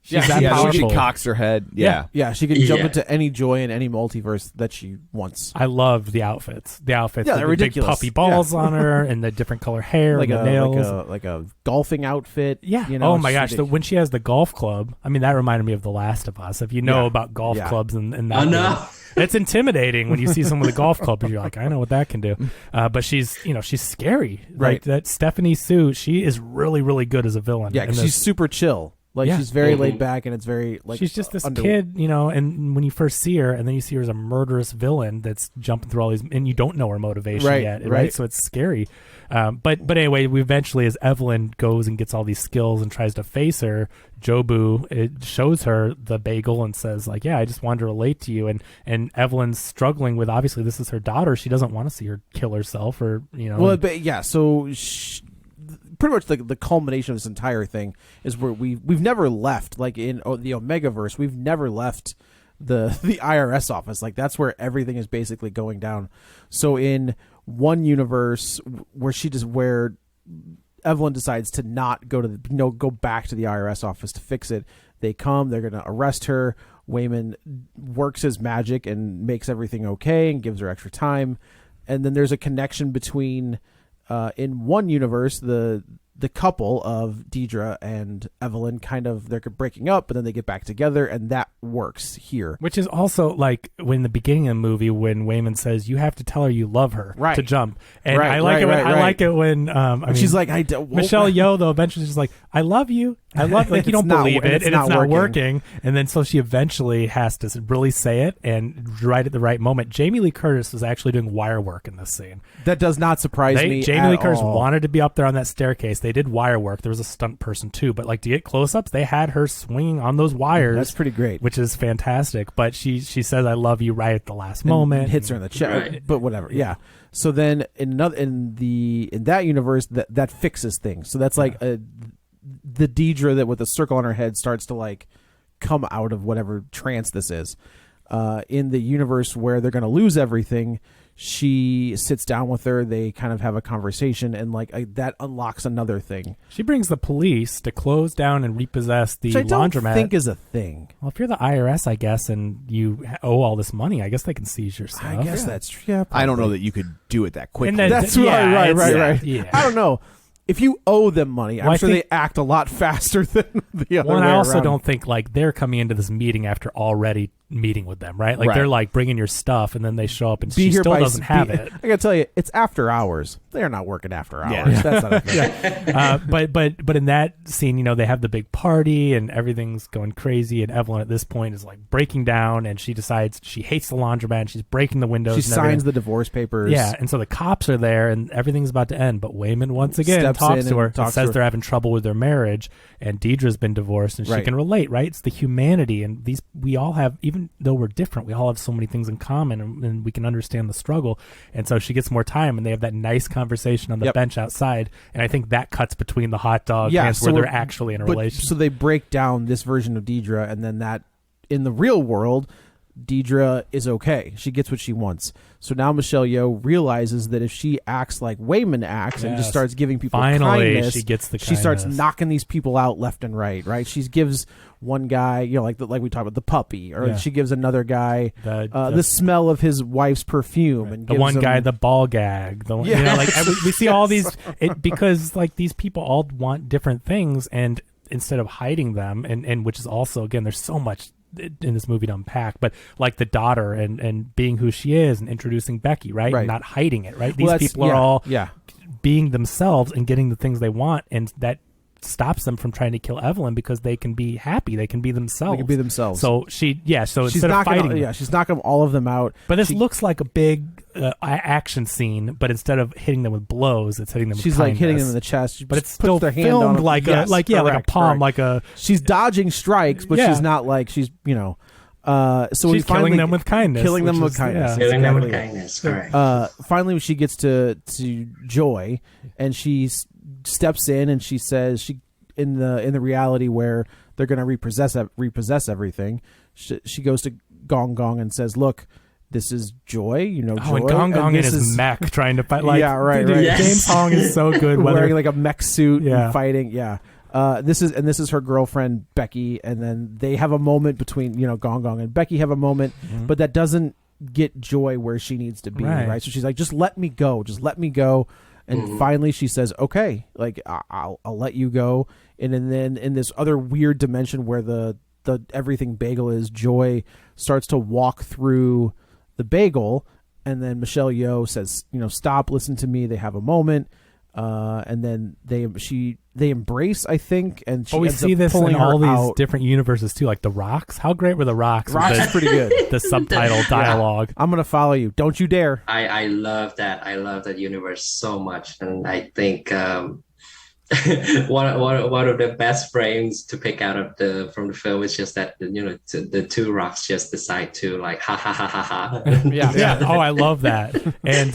she's that powerful. She cocks her head. She can jump into any Joy in any multiverse that she wants. I love the outfits. They're the ridiculous. Big puffy balls on her, and the different color hair, like and the nails, like a golfing outfit. Oh my gosh! So when she has the golf club, that reminded me of The Last of Us. If you know about golf clubs and that. Oh no. It's intimidating when you see someone with a golf club, and you're like, I know what that can do. But she's scary. Right. Like that Stephanie Sue, she is really, really good as a villain. Yeah, 'cause she's super chill. Like she's very laid back, and it's very like she's just this kid, you know. And when you first see her, and then you see her as a murderous villain that's jumping through all these, and you don't know her motivation yet, right? So it's scary. But anyway, we eventually, as Evelyn goes and gets all these skills and tries to face her, Jobu, it shows her the bagel and says like, yeah, I just wanted to relate to you. And Evelyn's struggling with, obviously this is her daughter. She doesn't want to see her kill herself, or, you know. Well, but yeah, so pretty much the culmination of this entire thing is where we've never left, like in the Omegaverse, we've never left the IRS office. Like that's where everything is basically going down. So in one universe where Evelyn decides to not go back to the IRS office to fix it, they're going to arrest her. Wayman works his magic and makes everything okay and gives her extra time. And then there's a connection between in one universe, the couple of Deidre and Evelyn they're breaking up, but then they get back together, and that works here. Which is also like when the beginning of the movie, when Wayman says you have to tell her you love her to jump, and I like it when she's like, Michelle Yeoh though eventually she's like, I love you, like you don't believe it, and it's not working, and then so she eventually has to really say it, and right at the right moment. Jamie Lee Curtis was actually doing wire work in this scene. That does not surprise me. Jamie Lee Curtis all. wanted to be up there on that staircase. They did wire work. There was a stunt person too, but like to get close-ups, they had her swinging on those wires. That's pretty great, which is fantastic. But she says I love you right at the last moment, hits her in the chest, but whatever. Yeah. So then in that universe that fixes things. So that's like the Deidre that with a circle on her head starts to like come out of whatever trance this is. In the universe where they're going to lose everything, she sits down with her. They kind of have a conversation, and like that unlocks another thing. She brings the police to close down and repossess the laundromat. Which I don't think is a thing. Well, if you're the IRS, I guess, and you owe all this money, I guess they can seize your stuff. I guess that's true. Yeah, I don't know that you could do it that quickly. That's right. Yeah. I don't know. If you owe them money, I'm sure they act a lot faster than the other way around. I also don't think like they're coming into this meeting after already meeting with them, right? Like they're like bringing your stuff, and then they show up and she still doesn't have it. I gotta tell you, it's after hours. They're not working after hours. Yeah. That's not a thing. But in that scene, you know, they have the big party and everything's going crazy, and Evelyn at this point is like breaking down, and she decides she hates the laundromat, and she's breaking the windows. She signs the divorce papers. Yeah, and so the cops are there, and everything's about to end. But Wayman once again talks to her and says they're having trouble with their marriage, and Deidre's been divorced, and she can relate, right? It's the humanity, and we all have, even though we're different, we all have so many things in common, and we can understand the struggle. And so she gets more time, and they have that nice conversation on the bench outside, and I think that cuts between the hot dog hands where they're actually in a relationship. So they break down this version of Deidre, and then that in the real world, Deidre is okay. She gets what she wants. So now Michelle Yeoh realizes that if she acts like Wayman acts and just starts giving people kindness, she gets the kindness. She starts knocking these people out left and right. She gives one guy, you know, like we talked about the puppy, or she gives another guy the smell of his wife's perfume, and the one guy the ball gag. You know, like we see all these because like these people all want different things, and instead of hiding them, and which is also, again, there's so much in this movie to unpack, but like the daughter and being who she is and introducing Becky, right? And not hiding it, right? These people are all being themselves and getting the things they want, and that stops them from trying to kill Evelyn because they can be happy, they can be themselves. So she's instead of fighting, she's knocking all of them out. But this looks like a big action scene, but instead of hitting them with blows, it's hitting them with kindness. Like hitting them in the chest, but it's still their hand filmed on like a palm, like a. She's dodging strikes, but she's not like she's, you know. So she's killing them with kindness. Killing them with kindness. Killing them with kindness. Correct. Finally, she gets to Joy, and she steps in, and she says in the reality where they're going to repossess everything. She goes to Gong Gong and says, "Look, this is Joy, you know, Joy." And Gong Gong in his mech trying to fight. Like, right. Yes. James Hong is so good. Wearing like a mech suit and fighting. Yeah. This is her girlfriend Becky, and then they have a moment between, you know, Gong Gong and Becky have a moment, but that doesn't get Joy where she needs to be, right? So she's like, just let me go. And finally she says, okay, like I'll let you go. And then in this other weird dimension where the everything bagel is, Joy starts to walk through the bagel, and then Michelle Yeoh says, you know, stop, listen to me. They have a moment. and then they embrace, I think, and she we ends see up this pulling in all her these out. different universes too, like the Rocks. How great were the Rocks? Rocks is pretty good. The subtitle dialogue. I'm gonna follow you. Don't you dare. I love that. I love that universe so much, and I think one of the best frames to pick out of from the film is just that the two rocks just decide to like ha ha ha ha ha. Yeah. Oh, I love that. And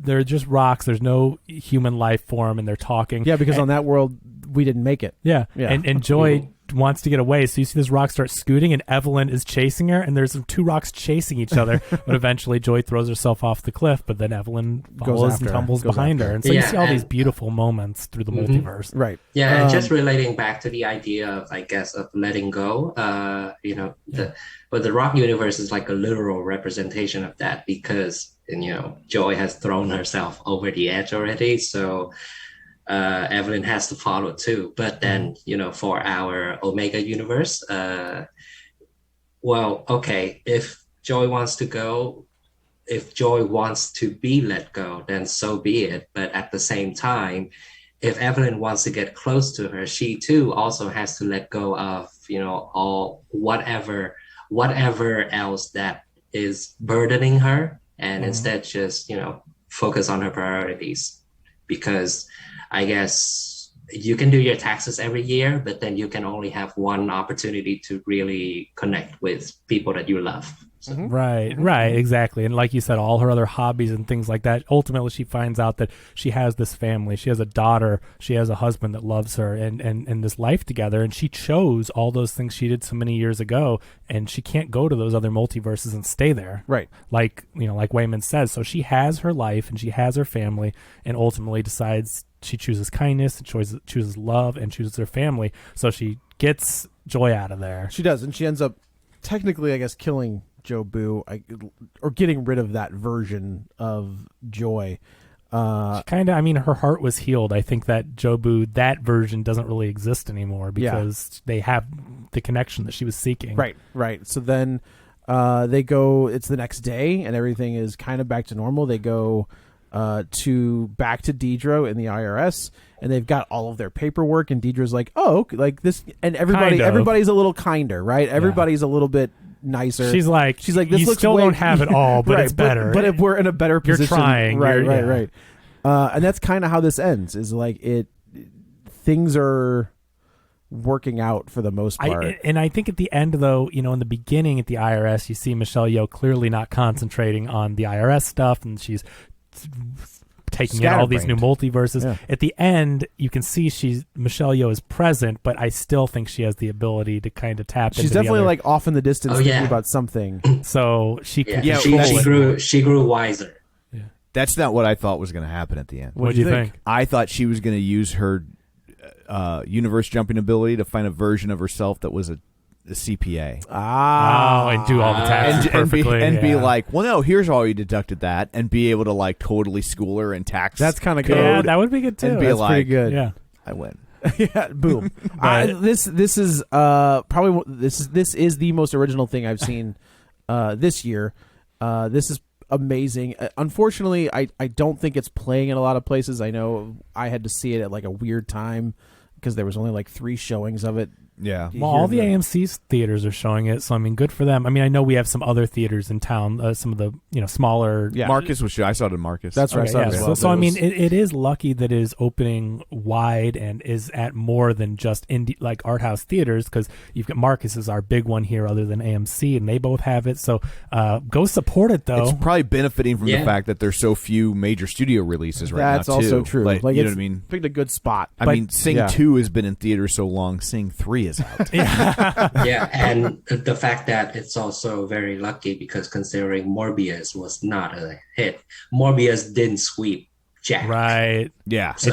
they're just rocks. There's no human life form, and they're talking. Yeah, because on that world we didn't make it. Yeah. Yeah. And Joy wants to get away, so you see this rock start scooting, and Evelyn is chasing her, and there's two rocks chasing each other. But eventually Joy throws herself off the cliff, but then Evelyn follows and tumbles behind her, and so you see all these beautiful moments through the multiverse. Right. Yeah, and just relating back to the idea of, I guess, of letting go, the rock universe is like a literal representation of that, because Joy has thrown herself over the edge already, so Evelyn has to follow too. But then, for our Omega universe, if Joy wants to go, if Joy wants to be let go, then so be it. But at the same time, if Evelyn wants to get close to her, she too also has to let go of, all whatever else that is burdening her, and instead just, focus on her priorities. Because I guess you can do your taxes every year, but then you can only have one opportunity to really connect with people that you love. So. Right, exactly. And like you said, all her other hobbies and things like that, ultimately she finds out that she has this family, she has a daughter, she has a husband that loves her, and this life together, and she chose all those things she did so many years ago, and she can't go to those other multiverses and stay there. Right. Like Wayman says, so she has her life and she has her family, and ultimately decides she chooses kindness, chooses love, and chooses her family. So she gets Joy out of there. She does, and she ends up technically, I guess, killing Joe Boo, or getting rid of that version of Joy. Her heart was healed. I think that Joe Boo, that version doesn't really exist anymore, because they have the connection that she was seeking. Right. So then they go, it's the next day, and everything is kind of back to normal. They go back to Deidre in the IRS, and they've got all of their paperwork, and Deidre's like, oh, like this, and everybody's a little kinder, right? Everybody's a little bit nicer. She's like, this you looks still don't have it all, but it's better. But if we're in a better position, you're trying, right. And that's kind of how this ends. Is like things are working out for the most part. And I think at the end, though, in the beginning at the IRS, you see Michelle Yeoh clearly not concentrating on the IRS stuff, and she's taking in all these new multiverses. Yeah. At the end, you can see Michelle Yeoh is present, but I still think she has the ability to kind of tap. She's definitely like off in the distance thinking about something. So she can. Yeah, she grew wiser. Yeah. That's not what I thought was going to happen at the end. What do you think? I thought she was going to use her universe jumping ability to find a version of herself that was a CPA. And do all the taxes perfectly. And be like, well, no, here's how you deducted that, and be able to like totally school her and tax. That's kind of good. Yeah, that would be good too. And be That's like, pretty good. Yeah, I win. Yeah, boom. This is probably this is the most original thing I've seen this year. This is amazing. Unfortunately, I don't think it's playing in a lot of places. I know I had to see it at like a weird time because there was only like 3 showings of it. Yeah. Well, all the AMC theaters are showing it, so I mean, good for them. I mean, I know we have some other theaters in town, some of the smaller. Yeah. Marcus was. I saw it in Marcus. That's right. Yeah. So I mean, it is lucky that it is opening wide and is at more than just indie like art house theaters, because you've got Marcus is our big one here, other than AMC, and they both have it. So go support it though. It's probably benefiting from the fact that there's so few major studio releases right now. That's also true. Like you know what I mean? Picked a good spot. I mean, Sing 2 has been in theaters so long. Sing 3 is out. Yeah, and the fact that it's also very lucky, because considering Morbius was not a hit, Morbius didn't sweep jack. Right. Yeah. So.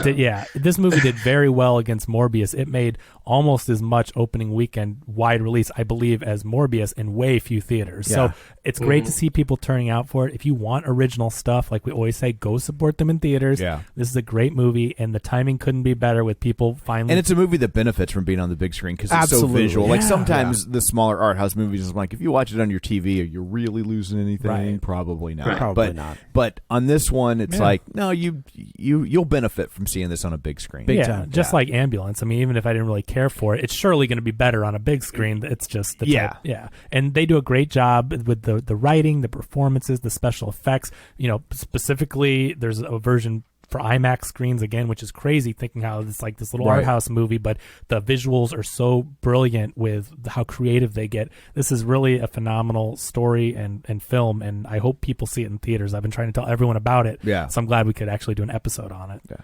This movie did very well against Morbius. It made almost as much opening weekend wide release, I believe, as Morbius in way few theaters. Yeah. So it's great to see people turning out for it. If you want original stuff, like we always say, go support them in theaters. Yeah. This is a great movie, and the timing couldn't be better with people finally. And it's a movie that benefits from being on the big screen because it's so visual. Like sometimes the smaller art house movies is like, if you watch it on your TV, are you really losing anything? Right. Probably not. Right. Probably not. But on this one, it's like, no, you'll benefit from seeing this on a big screen. Big yeah, time. just like Ambulance. I mean, even if I didn't really care for it, it's surely going to be better on a big screen. It's just the type. Yeah. And they do a great job with the writing, the performances, the special effects. You know, specifically, there's a version for IMAX screens again, which is crazy thinking how it's like this little art house movie, but the visuals are so brilliant with how creative they get. This is really a phenomenal story and film, and I hope people see it in theaters. I've been trying to tell everyone about it. Yeah. So I'm glad we could actually do an episode on it. Yeah.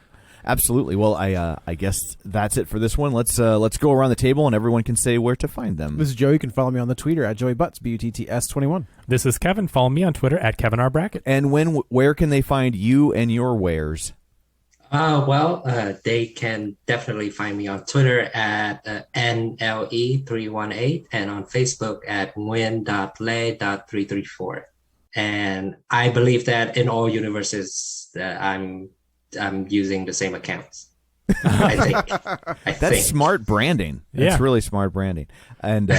Absolutely. Well, I guess that's it for this one. Let's go around the table and everyone can say where to find them. This is Joe. You can follow me on the Twitter at JoeyButts, BUTTS21. This is Kevin. Follow me on Twitter at KevinRBrackett. And where can they find you and your wares? They can definitely find me on Twitter at NLE318 and on Facebook at Nguyen.le.334. And I believe that in all universes I'm using the same accounts. I think. Smart branding. That's really smart branding. And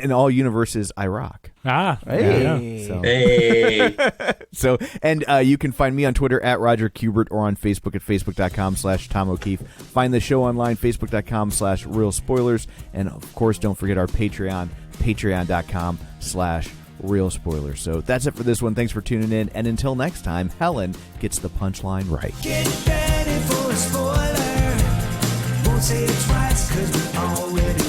in all universes, I rock. Hey. So, and you can find me on Twitter at Roger Kubert or on Facebook at Facebook.com/Tom O'Keefe. Find the show online, Facebook.com/Real Spoilers. And of course, don't forget our Patreon, Patreon.com/Real Spoilers. So that's it for this one. Thanks for tuning in. And until next time, Helen gets the punchline right. Get ready for a spoiler. Won't say it twice, 'cause we already